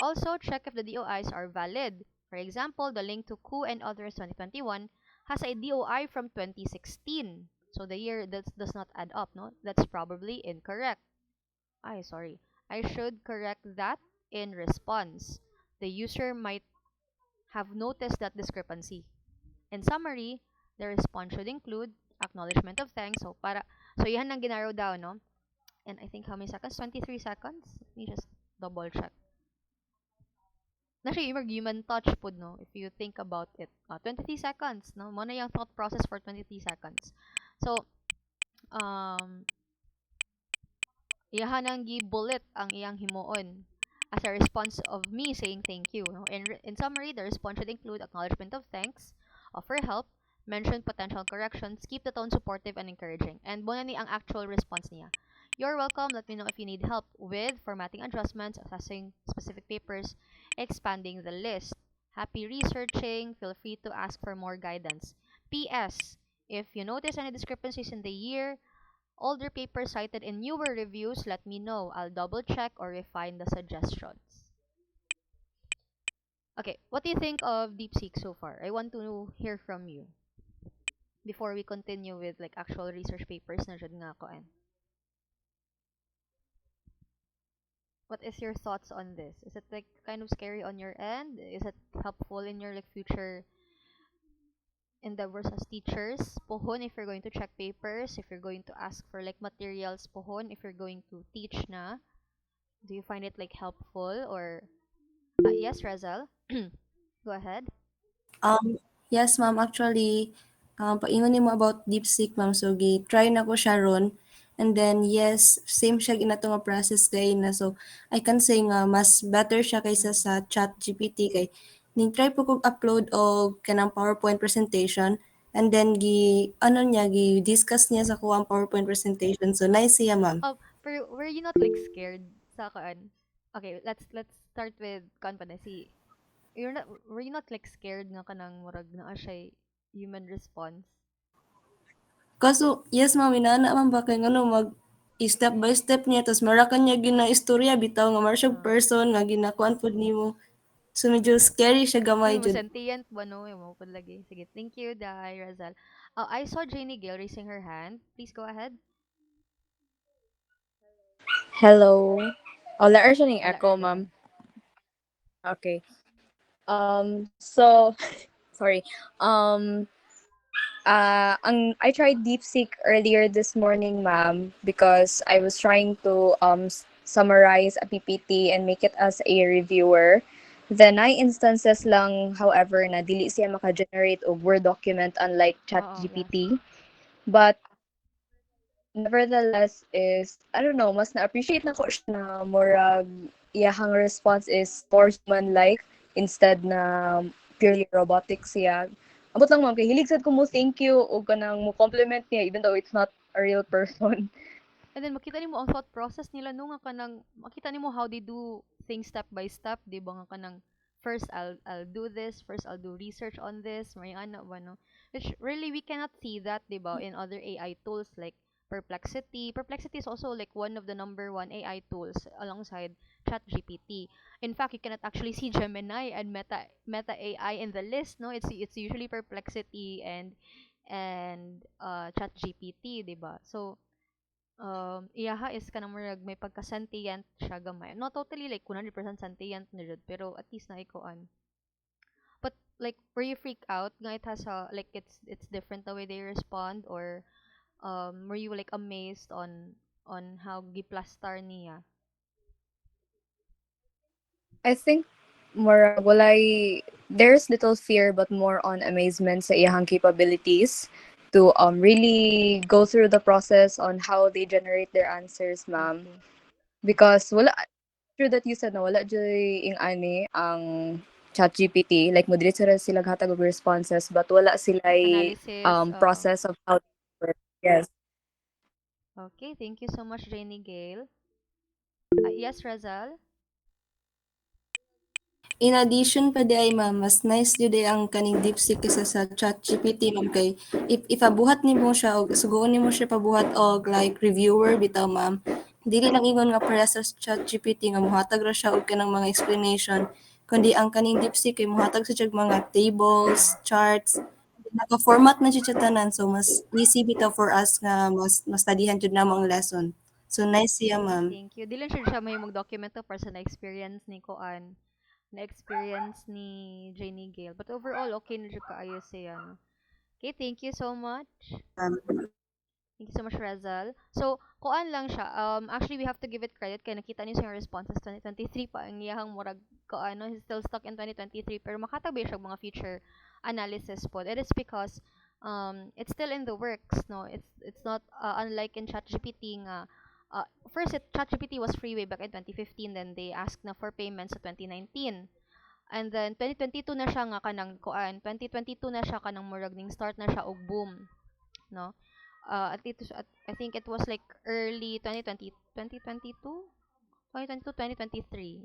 Also, check if the DOIs are valid. For example, the link to Ku and others 2021 has a DOI from 2016. So the year does not add up, no? That's probably incorrect. Sorry. I should correct that in response. The user might have noticed that discrepancy. In summary, the response should include acknowledgement of thanks. So yan ang ginarrow down, no? And I think how many seconds? 23 seconds? Let me just double check. Na siya yung human touch po, no? If you think about it. 23 seconds, no? Muna yung thought process for 23 seconds. So, iyahan ang gi-bullet ang iyang himuon as a response of me saying thank you. No? In summary, the response should include acknowledgement of thanks, offer help, mention potential corrections, keep the tone supportive and encouraging. And muna ni ang actual response niya. You're welcome. Let me know if you need help with formatting adjustments, assessing specific papers, expanding the list. Happy researching. Feel free to ask for more guidance. P.S. If you notice any discrepancies in the year, older papers cited in newer reviews, let me know. I'll double check or refine the suggestions. Okay, what do you think of DeepSeek so far? I want to hear from you before we continue with like actual research papers na jud nga ko. What is your thoughts on this? Is it like kind of scary on your end? Is it helpful in your like future endeavors as teachers? Pohon if you're going to check papers, if you're going to ask for like materials, pohon if you're going to teach na. Do you find it like helpful or yes, Razal? Go ahead. Um, yes, ma'am. Actually, paingon nimo about DeepSeek, ma'am. So, try na ko siya ron. And then, yes, same siya ginato nga process kay na. So, I can say nga, mas better siya kaysa Mm. sa ChatGPT kay ning try po kog upload og kanang PowerPoint presentation and then ano niya discuss niya sa kuwang PowerPoint presentation. So nice siya, ma'am. Pero were you not like scared sa kaan? Okay, let's start with confidence. Were you not like scared nga kanang murag na siya human response? Kaso yes ma'am, inaana man ba kay ngano step by step niya tas mara ka niya ginaistorya bitaw nga mara siyang Ah. person nga ginakuan pud nimo. So medyo scary siya gamay Uy, mo jud. sentient ba no? Mo pud lagi. Sige, thank you, Dai Razal. I saw Janie Gill raising her hand. Please go ahead. Hello. Wala or siya ning Wala echo, earlier. ma'am. Okay. So, sorry. Um, I tried DeepSeek earlier this morning, ma'am, because I was trying to summarize a PPT and make it as a reviewer. Then, I instances lang, however, na dili siya maka-generate og Word document unlike Oo, yes. ChatGPT. But nevertheless is I don't know, mas na-appreciate na ko siya na murag iyahang response is more human like instead na purely robotic siya. Abot lang ma'am kay hilig sad ko mo thank you o kanang mo compliment niya even though it's not a real person. And then makita nimo ang thought process nila no nga kanang makita nimo how they do things step by step, di ba nga kanang first I'll do this, first I'll do research on this, may ano ba no? Which really we cannot see that, di ba, in other AI tools like Perplexity. Perplexity is also like one of the number one AI tools alongside ChatGPT. In fact, you cannot actually see Gemini and Meta AI in the list, no? It's usually Perplexity and ChatGPT, 'di ba? So iyaha is kanang murag may pagka-sentient siya gamay. Not totally like 100% sentient na jud, pero at least na ikuan. But like were you freaked out nga it has a like it's different the way they respond, or were you like amazed on how giplastar niya? I think more walay there's little fear but more on amazement sa iyahang capabilities to really go through the process on how they generate their answers, ma'am. Okay. Because wala true that you said na wala joy ing ani ang ChatGPT like mo dili sila hatag og responses but wala sila Analysis, oo. process of how they work. Yes. Okay, thank you so much, Jenny Gale. Yes, Razal? In addition pa di ay ma'am, mas nice jud ay ang kaning DeepSeek kaysa sa ChatGPT ma'am kay if ipabuhat nimo siya og sugoon nimo siya pabuhat og like reviewer bitaw ma'am. Dili lang ingon nga para sa ChatGPT nga mohatag ra siya og kanang mga explanation kundi ang kaning DeepSeek kay mohatag sa tiyag mga tables, Mm. charts, naka-format na siya tanan so mas easy bitaw for us nga mas studyhan jud namo ang lesson. So nice siya Okay, ma'am. thank you. Dili siya may mag-document to para sa na-experience ni Koan, na-experience ni Jenny Gale. But overall, okay na siya kaayos siya, no? Okay, thank you so much. Thank you so much, Razal. So, kuan lang siya. Actually, we have to give it credit kaya nakita niyo sa yung responses 2023 pa ang iyahang murag kaano, he's still stuck in 2023 pero makatabi siya og mga future analysis po. It is because it's still in the works, no? It's not unlike in ChatGPT nga first ChatGPT was free way back in 2015, then they asked na for payments sa 2019. And then 2022 na siya nga kanang kuan, 2022 na siya kanang murag ning start na siya og boom, no? I think it was like early 2023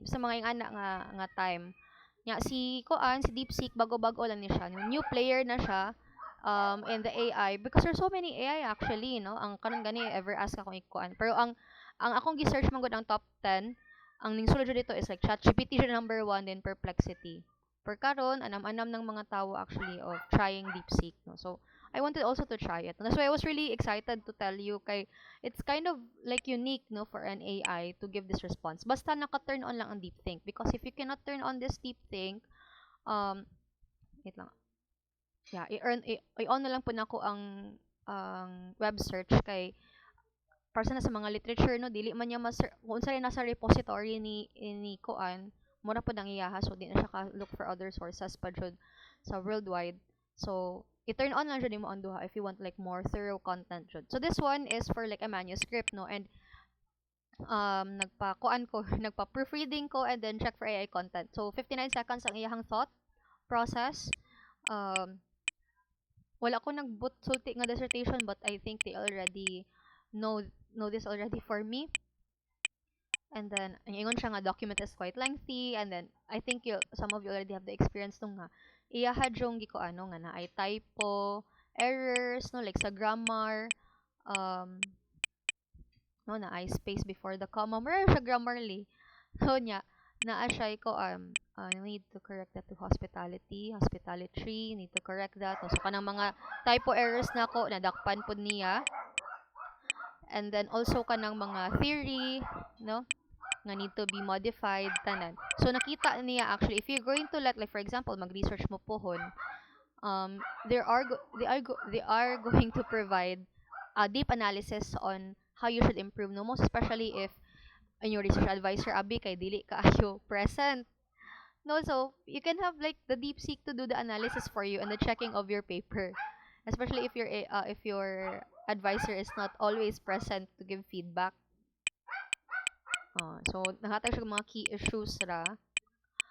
sa mga yung anak nga time nya si kuan si DeepSeek bago-bago lang ni siya, new player na siya in the AI because there's so many AI actually, no? Ang kanang gani ever ask ako ikuan, pero ang akong gi-search man gud ang top 10, ang ning sulod dito is like ChatGPT siya number 1, then Perplexity. Per karon anam-anam ng mga tao actually of trying DeepSeek, no? So I wanted also to try it. That's why I was really excited to tell you kay it's kind of like unique, no, for an AI to give this response. Basta naka-turn on lang ang DeepThink, because if you cannot turn on this DeepThink, wait lang. Yeah, i-on na lang po nako ang web search kay para sa mga literature, no, dili man niya kung unsa rin nasa repository ni kuan mura po nang iyaha, so di na siya ka look for other sources pa jud sa worldwide. So i-turn on lang jud mo ang duha if you want like more thorough content jud. So this one is for like a manuscript, no, and nagpa-kuan ko nagpa-proofreading ko and then check for AI content. So 59 seconds ang iyahang thought process. Wala ko sulti nga dissertation, but I think they already know this already for me. And then ang ingon siya nga document is quite lengthy, and then I think some of you already have the experience nung nga iyaha jong giko ano nga na ay typo errors, no, like sa grammar, no, na ay space before the comma, mura siya grammarly. So nya naa siya ko need to correct that to hospitality need to correct that, no? So kanang mga typo errors na ko nadakpan pud niya. And then also kanang mga theory, no, nga need to be modified tanan. So nakita niya actually if you're going to let, like for example mag-research mo pohon, they are going to provide a deep analysis on how you should improve, no, most especially if in your research advisor abi kay dili kaayo present, no, so you can have like the DeepSeek to do the analysis for you and the checking of your paper, especially if your advisor is not always present to give feedback. So nahatag siya mga key issues ra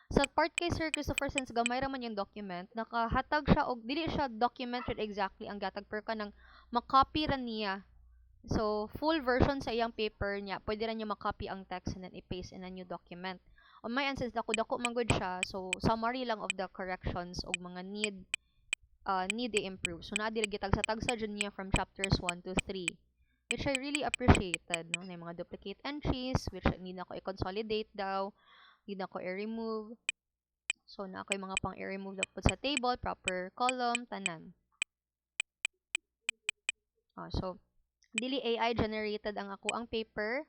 sa part kay Sir Christopher, since gamay ra man yung document, nakahatag siya og dili siya documented exactly ang gatag per ka nang makopy ra niya. So full version sa iyang paper niya, pwede ra niya makopy ang text and then i-paste in a new document. On my end, since dako man gud siya, so summary lang of the corrections og mga need i-improve. So naa dili gitagsa-tagsa jud niya from chapters 1 to 3, which I really appreciated, no, na mga duplicate entries which need na ko i-consolidate daw, need na ko i-remove. So na ako yung mga pang i-remove dapat sa table, proper column, tanan. So dili AI generated ang ako ang paper,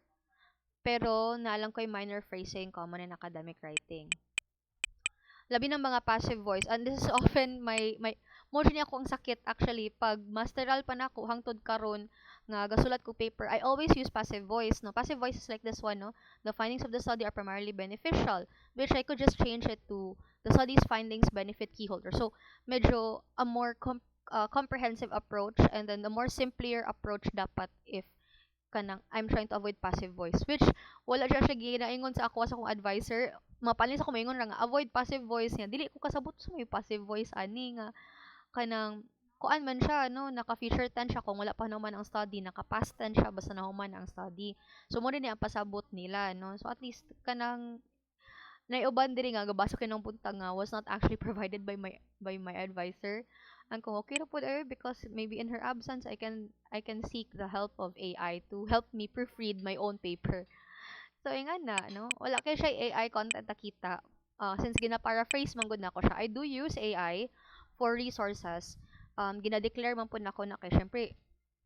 pero naalang ko yung minor phrasing common in academic writing. Labi ng mga passive voice, and this is often my mo niya ako ang sakit actually pag masteral pa nako hangtod karon nga gasulat ko paper. I always use passive voice, no. Passive voice is like this one, no. The findings of the study are primarily beneficial, which I could just change it to the study's findings benefit key holder. So medyo a more comprehensive approach, and then the more simpler approach dapat if kanang I'm trying to avoid passive voice, which wala siya ginaingon sa ako sa akong advisor. Mapanin sa ko maingon ra nga avoid passive voice niya, dili ko kasabot sa may passive voice ani nga kanang kuan man siya, no, naka-feature 10 siya kung wala pa naman ang study, naka-pass 10 siya basta nahuman ang study. So mo din ang pasabot nila, no. So at least kanang naiuban diri nga gabasa ko ng punta nga was not actually provided by my advisor. Ang ko okay ra pud because maybe in her absence I can seek the help of AI to help me proofread my own paper. So nga na, no, wala kay siya AI content nakita. Since gina-paraphrase man gud nako siya, I do use AI for resources. Gina-declare man pud nako na kay syempre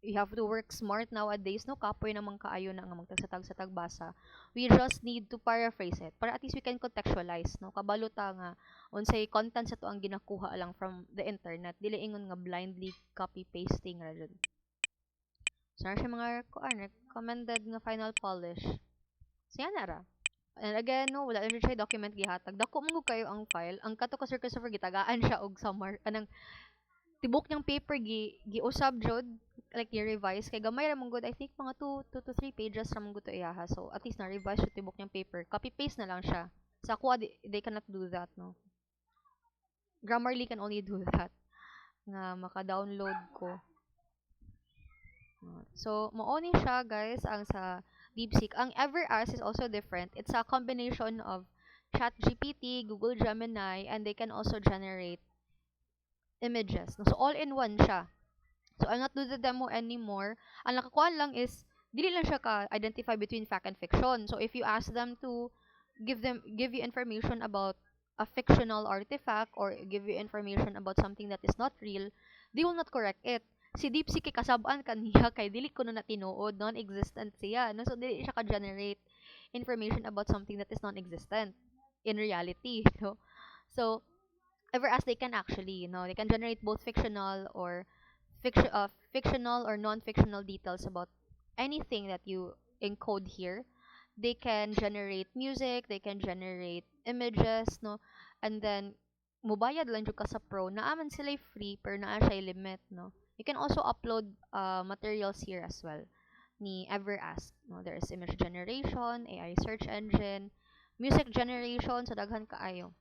you have to work smart nowadays, no, kapoy naman kaayo na nga magtagsatag sa tagbasa. We just need to paraphrase it para at least we can contextualize, no, kabalo ta nga unsay content sa to ang ginakuha lang from the internet, dili ingon nga blindly copy pasting ra jud. So na siya mga recommended nga final polish. So yan na ra. And again, no, wala rin siya document gihatag. Dako mo kayo ang file. Ang kato ka Sir Christopher gitagaan siya og summer anang tibok niyang paper giusab jud like i-revise kay gamay ra mong good. I think mga 2 to 3 pages ra mong good to iyaha. So at least na-revise yung tibok niyang paper. Copy paste na lang siya. Sa kuha they cannot do that, no. Grammarly can only do that. Nga maka-download ko. So mao ni siya guys ang sa DeepSeek. Ang EverAsk is also different. It's a combination of ChatGPT, Google Gemini, and they can also generate images. No? So all in one siya. So I'll not do the demo anymore. Ang nakakuha lang is dili lang siya ka identify between fact and fiction. So if you ask them to give you information about a fictional artifact or give you information about something that is not real, they will not correct it. Si DeepSeek kay kasabaan kaniya kay dili ko na tinuod, non-existent siya. No? So dili siya ka-generate information about something that is non-existent in reality. No? So EverAsk they can actually, they can generate both fictional or non-fictional details about anything that you encode here. They can generate music, they can generate images, no, and then mubayad lang jud ka sa pro. Naaman sila free pero naa siya limit, no. You can also upload materials here as well ni EverAsk. No, there's image generation, AI search engine, music generation, so daghan kaayo.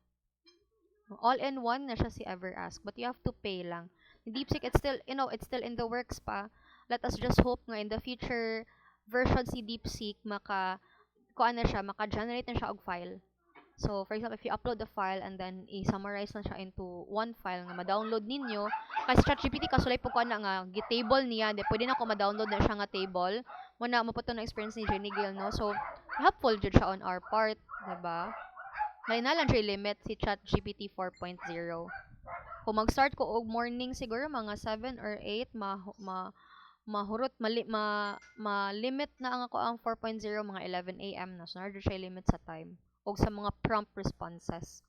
All in one na siya si EverAsk, but you have to pay lang. DeepSeek, it's still in the works pa. Let us just hope nga in the future version si DeepSeek maka-generate na siya og file. So, for example, if you upload the file and then i-summarize na siya into one file nga ma-download ninyo, kasi ChatGPT kasulay po ko na nga gi-table niya, de pwede na ko ma-download na siya nga table. Muna mo po na experience ni Jenny Gill, no? So, helpful jud siya on our part, 'di ba? Ngayon na lang siya limit si ChatGPT 4.0. Kung mag-start ko og morning siguro mga 7 or 8 mahurot ma-limit na ang ako ang 4.0 mga 11 AM na. So na siya limit sa time og sa mga prompt responses.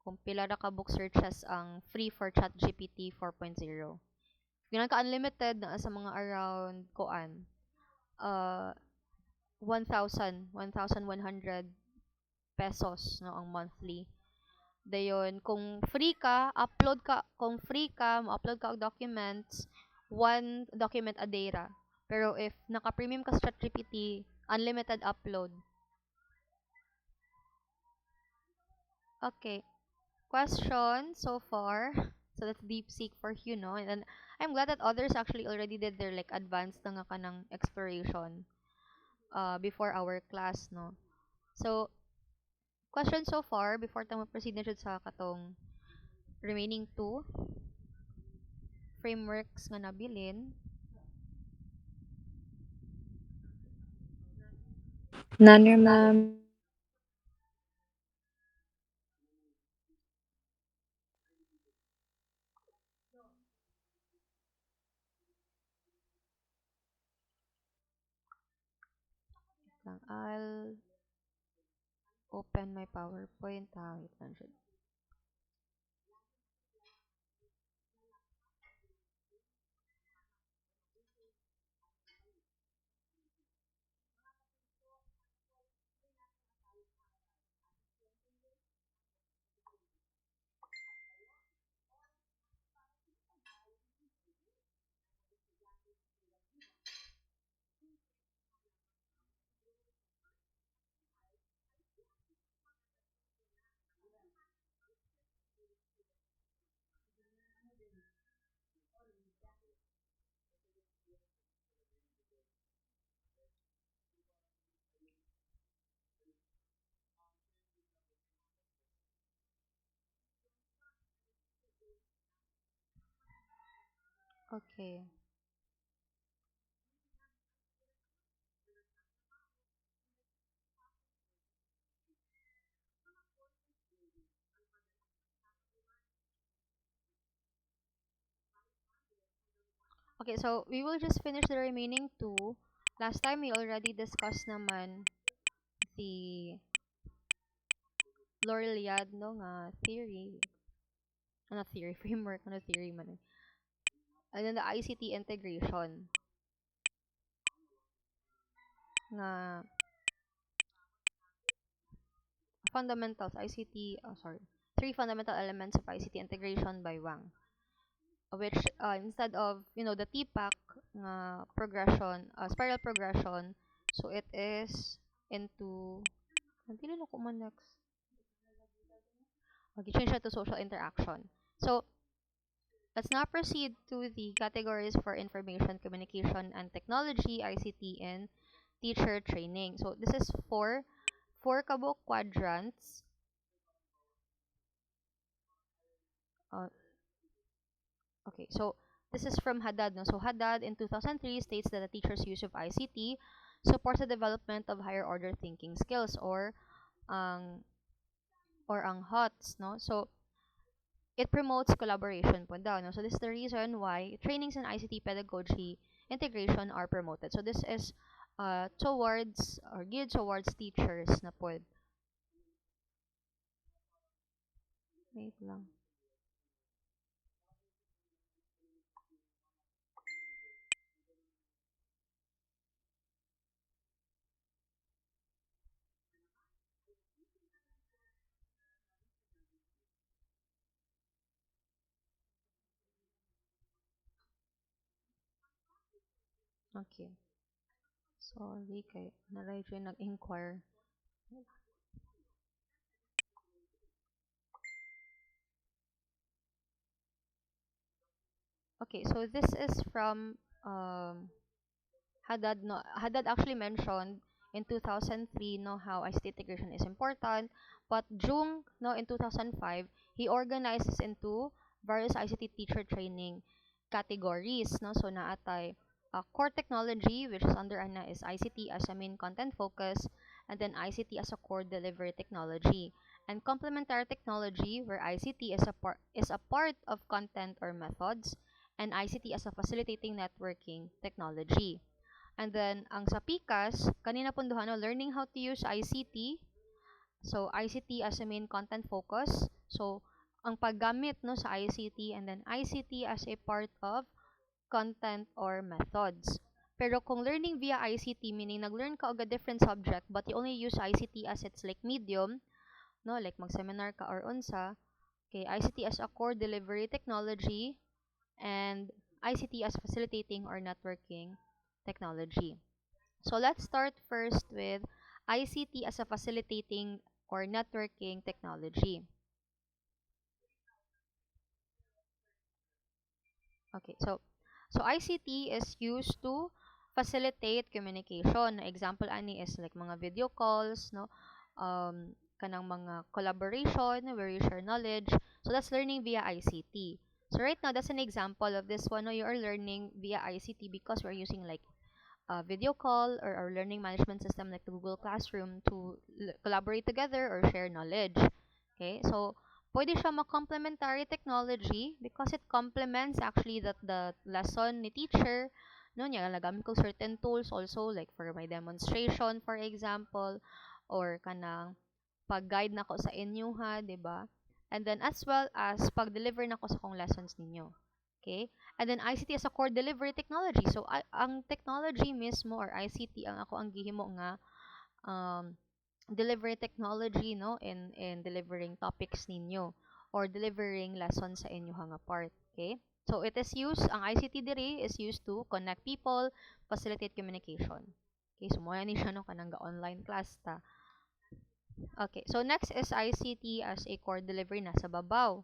Kung pila ra ka book searches ang free for ChatGPT 4.0. Ganun ka unlimited na sa mga around uh 1,100 pesos no ang monthly. Dayon kung free ka, mo-upload ka og documents, one document a day ra. Pero if naka-premium ka sa ChatGPT, unlimited upload. Okay. Question so far. So that's DeepSeek for you, no? And then I'm glad that others actually already did their like advanced na nga kanang exploration before our class, no? So question so far before ta proceed na jud sa katong remaining two frameworks nga nabilin. None, ma'am. I'll open my PowerPoint. Wait lang siya. Okay. Okay, so we will just finish the remaining two. Last time we already discussed naman the Laureliad no nga theory. Ano theory framework, ano theory man. And then the ICT integration. Nga fundamentals ICT, three fundamental elements of ICT integration by Wang. which instead of the TPAC nga progression, spiral progression, so it is into dili na ko man next. Okay, change that to social interaction. So let's now proceed to the categories for information communication and technology, ICT, and teacher training. So this is four kabuk quadrants. Okay, so this is from Haddad. No? So Haddad in 2003 states that the teacher's use of ICT supports the development of higher order thinking skills ang ang HOTS. No? So it promotes collaboration po daw. No? So this is the reason why trainings in ICT pedagogy integration are promoted. So this is towards or geared towards teachers na po. Wait lang. Okay. Sorry kay naray nag-inquire. Okay, so this is from Haddad. No, Haddad actually mentioned in 2003 how ICT integration is important, but Jung in 2005 he organizes into various ICT teacher training categories. No, so naatay core technology, which is under ana is ICT as a main content focus, and then ICT as a core delivery technology, and complementary technology where ICT is a part of content or methods, and ICT as a facilitating networking technology. And then, ang sa PICAS, kanina punduhan, learning how to use ICT. So, ICT as a main content focus. So, ang paggamit sa ICT, and then ICT as a part of content or methods. Pero kung learning via ICT, meaning nag-learn ka og a different subject, but you only use ICT as its like medium, like mag-seminar ka or unsa, okay, ICT as a core delivery technology, and ICT as facilitating or networking technology. So let's start first with ICT as a facilitating or networking technology. Okay, so ICT is used to facilitate communication. Example ani is like mga video calls, kanang mga collaboration where you share knowledge. So that's learning via ICT. So right now that's an example of this one. No, you are learning via ICT because we're using like a video call or our learning management system like the Google Classroom to collaborate together or share knowledge. Okay, so pwede siya ma-complementary technology because it complements actually the lesson ni teacher. No, niya nagamit ko certain tools also like for my demonstration for example or kanang pag-guide nako sa inyo ha, 'di ba? And then as well as pag-deliver nako sa kong lessons ninyo. Okay? And then ICT as a core delivery technology. So ang technology mismo or ICT ang ako ang gihimo nga um, delivery technology in delivering topics ninyo or delivering lessons sa inyo nga part. Okay? So it is used, ang ICT diri is used to connect people, facilitate communication. Okay, so mo ni siya kanang online class ta. Okay, so next is ICT as a core delivery nasa babaw.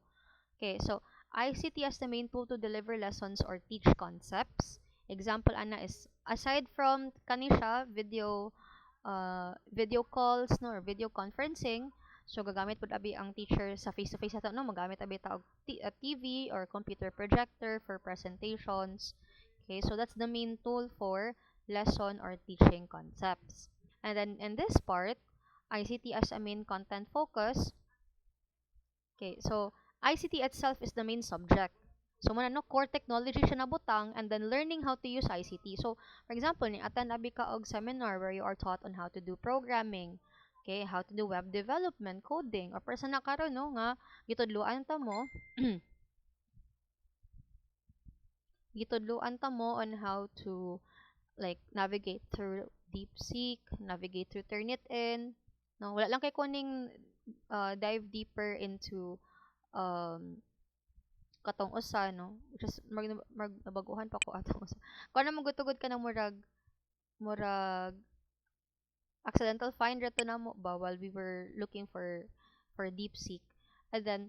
Okay, so ICT as the main tool to deliver lessons or teach concepts. Example ana is aside from kanisha video calls or video conferencing, so gagamit pud abi ang teacher sa face to face ato magamit abi ta og TV or computer projector for presentations. Okay, so that's the main tool for lesson or teaching concepts. And then in this part, ICT as a main content focus. Okay, so ICT itself is the main subject. So muna core technology siya nabutang and then learning how to use ICT. So for example, ni attend abi ka og seminar where you are taught on how to do programming, okay, how to do web development, coding, or person na karon nga gitudloan ta mo gitudloan ta mo on how to like navigate through DeepSeek, navigate through Turnitin. No, wala lang kay kuning dive deeper into um katong usa no, just nabaguhan pa ko atong usa. Kung na magutugod ka ng murag accidental find ra to namo ba while we were looking for DeepSeek. And then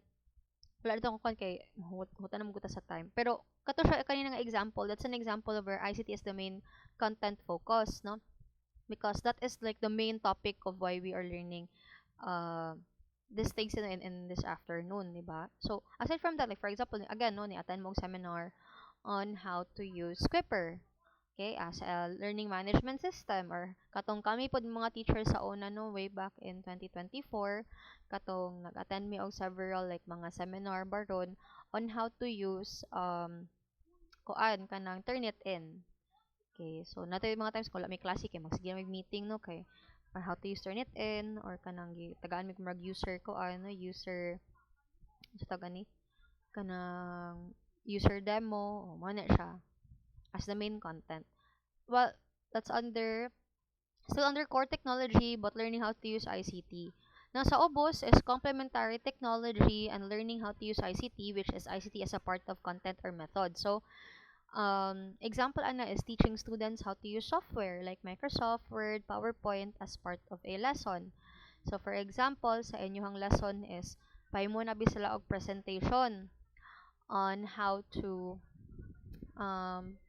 wala dito ko kay huta na maguta sa time. Pero kato siya kanina nga example, that's an example of where ICT is the main content focus, no? Because that is like the main topic of why we are learning these things in this afternoon, di ba? So, aside from that, like for example, again, no, ni-attend mong seminar on how to use Squipper, okay, as a learning management system, or katong kami pod mga teachers sa una, no, way back in 2024, katong nag-attend mi og several like mga seminar baron on how to use kuan kanang Turnitin. Okay, so nato yung mga times ko may klase kay magsige mag meeting no kay or how to use Turnitin or kanang tagaan mig mag user ko ano user sa taga ni kanang user demo o mo na siya as the main content. Well, that's still under core technology but learning how to use ICT. Now sa ubos is complementary technology and learning how to use ICT, which is ICT as a part of content or method. So example ana is teaching students how to use software like Microsoft Word, PowerPoint as part of a lesson. So for example, sa inyong lesson is pahimo na bisala og presentation on how to um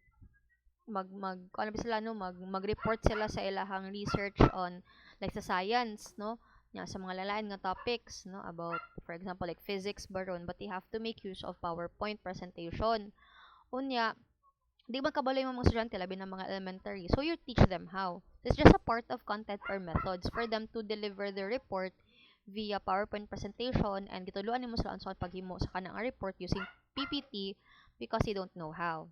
ano ba sila no mag-report sila sa ilahang research on like sa science no nya sa mga lalain nga topics no about for example like physics baron but they have to make use of PowerPoint presentation unya di ba kabalo yung mga estudyante labi ng mga elementary so you teach them how it's just a part of content or methods for them to deliver their report via PowerPoint presentation and gituluan nimo sila sa paghimo sa kanang report using PPT because they don't know how.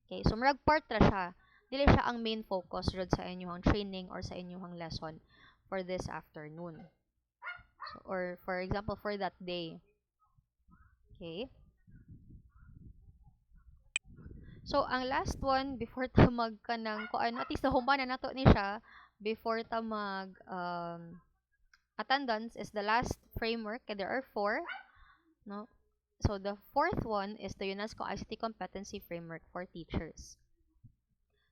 Okay, so murag part ra siya. Dili siya ang main focus rod sa inyong training or sa inyong lesson for this afternoon. So, or for example, for that day. Okay. So, ang last one, before ta magkanang, ko ano, at least nahuman na nato ni siya, before ta mag attendance is the last framework. There are 4. No? So, the 4th one is the UNESCO ICT Competency Framework for Teachers.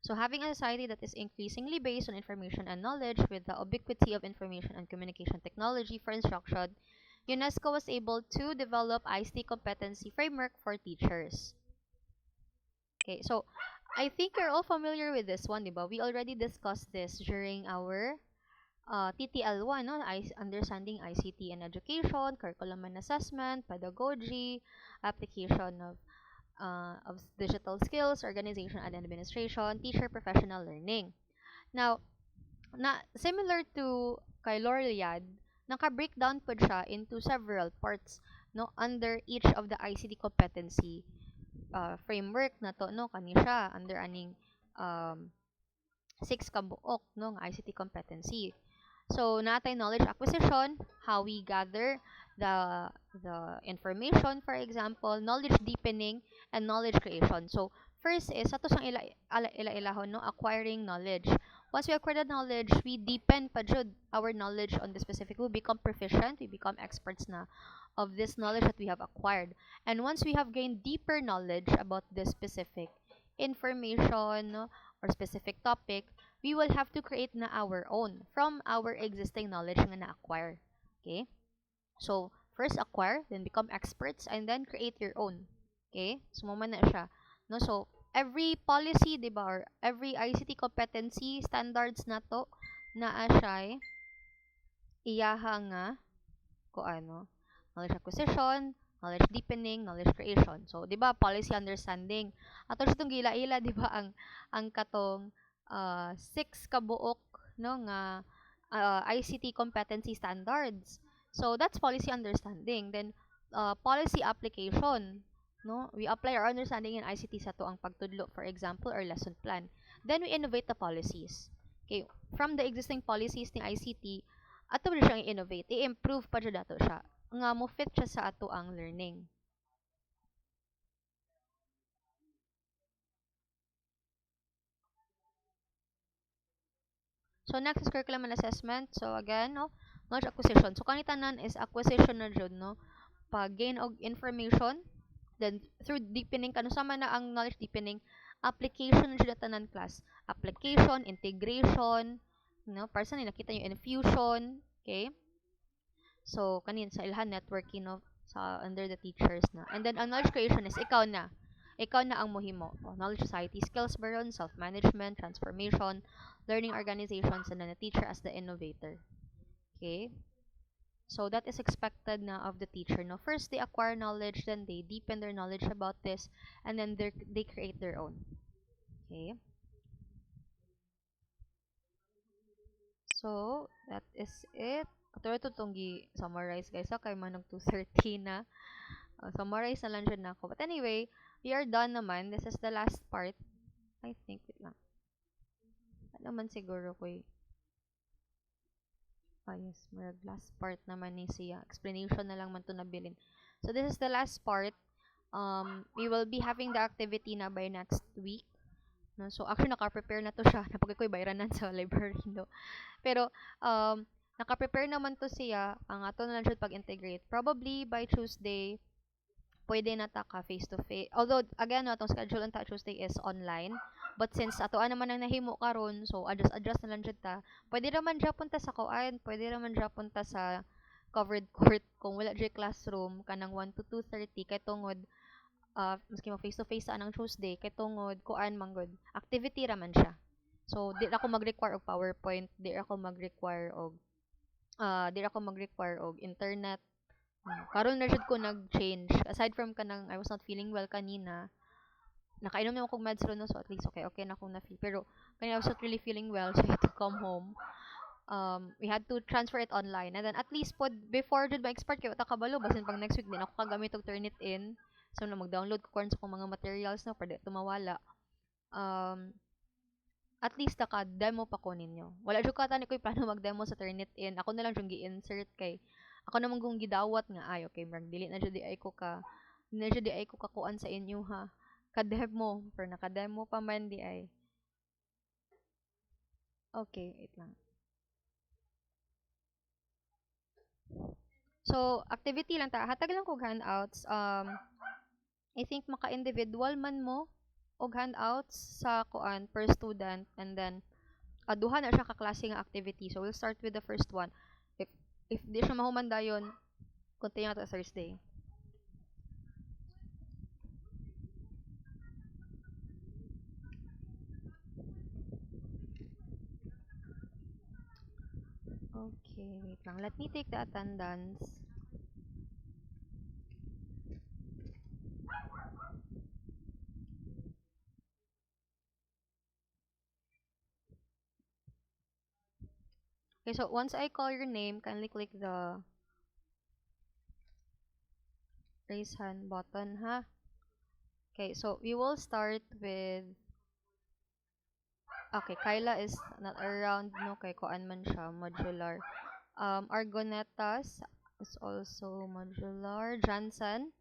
So, having a society that is increasingly based on information and knowledge with the ubiquity of information and communication technology for instruction, UNESCO was able to develop ICT Competency Framework for Teachers. Okay, so I think you're all familiar with this one, diba? We already discussed this during our TTL1, no? Understanding ICT in Education, Curriculum and Assessment, Pedagogy, Application of Digital Skills, Organization and Administration, Teacher Professional Learning. Now, similar to kay Laureate, naka-breakdown po siya into several parts no under each of the ICT competency framework na to no kani siya under aning 6 kabuok no ng ICT competency. So natay knowledge acquisition, how we gather the information, for example, knowledge deepening and knowledge creation. So first is ato sang ilahon no acquiring knowledge. Once we acquire the knowledge, we deepen pa jud our knowledge on the specific. We become proficient, we become experts na of this knowledge that we have acquired. And once we have gained deeper knowledge about this specific information or specific topic, we will have to create na our own from our existing knowledge nga na-acquire. Okay? So, first acquire, then become experts, and then create your own. Okay? So, mo na siya. No? So, every policy, di ba, or every ICT competency standards na to, naa siya iyaha nga ko ano, knowledge acquisition, knowledge deepening, knowledge creation. So, di ba, policy understanding. Ato itong gila-ila, di ba, ang katong 6 kabuok no nga ICT competency standards. So, that's policy understanding. Then, policy application. No? We apply our understanding in ICT sa to ang pagtudlo, for example, or lesson plan. Then, we innovate the policies. Okay, from the existing policies ni ICT, ato rin siyang i-innovate, i-improve pa dyan dato siya. Nga mo fit siya sa ato ang learning. So, next is curriculum and assessment. So, again, no, knowledge acquisition. So, kanitanan is acquisition na dyan, no? Pag-gain of information, Then through deepening kano sama na ang knowledge deepening, application siya tanan class. Application, integration, no? Para sa nakita yung infusion, okay? So kanin sa ilhan networking no sa under the teachers na. And then ang knowledge creation is ikaw na. Ikaw na ang mohimo. Knowledge society skills baron, self-management, transformation, learning organizations, and then the teacher as the innovator. Okay? So that is expected na of the teacher. No, first they acquire knowledge, then they deepen their knowledge about this, and then they create their own. Okay. So that is it. Ito itong summarize guys. So kay manong 2:30 na. Summarize na lang dyan na ako. But anyway, we are done naman. This is the last part. I think, wait lang. Ano naman siguro ko yes, marag last part naman ni siya. Explanation na lang man to nabilin. So this is the last part. We will be having the activity na by next week. No? So actually naka-prepare na to siya. Napag ko'y bayranan sa library no. Pero naka-prepare naman to siya. Ang ato na lang siya pag-integrate. Probably by Tuesday pwede na ta ka face to face. Although again no, atong schedule unta Tuesday is online. But since atoan naman ang nahimo karon, so adjust na lang jud ta. Pwede naman dra punta sa kuan, pwede naman dra punta sa covered court kung wala dra classroom kanang 1 to 2:30 kay tungod maski mo face to face sa anang Tuesday kay tungod kuan manggod. Activity ra man siya. So di ako mag-require og PowerPoint, di ako mag-require og internet. Karon na jud ko nag-change. Aside from kanang I was not feeling well kanina, nakainom naman akong meds ron no, so at least okay na akong na-feel. Pero kanina I was not really feeling well, so I had to come home. We had to transfer it online. And then at least pod before jud ma-expert kay uta kabalo basin pang next week din ako kagamit og Turnitin. So na mag-download ko kuan sa akong mga materials no para di tumawala. At least naka-demo pa ko ninyo. Wala jud ka tani ko'y plano mag-demo sa Turnitin. Ako na lang jung gi-insert kay ako naman kung gidawat nga ay okay marag dili na jud ay ko kakuan sa inyo ha. Ka-demo, pero naka-demo pa man di ay. Okay, wait lang. So, activity lang ta. Hatag lang kog handouts. I think maka-individual man mo og handouts sa kuan per student and then duha na siya ka klase nga activity. So, we'll start with the first one. If di siya mahuman dayon, continue na to Thursday. Okay, wait lang. Let me take the attendance. Okay, so once I call your name, kindly click the raise hand button, ha? Okay, so we will start with okay, Kyla is not around, no? Kay kuan man siya, modular. Argonetas is also modular. Johnson.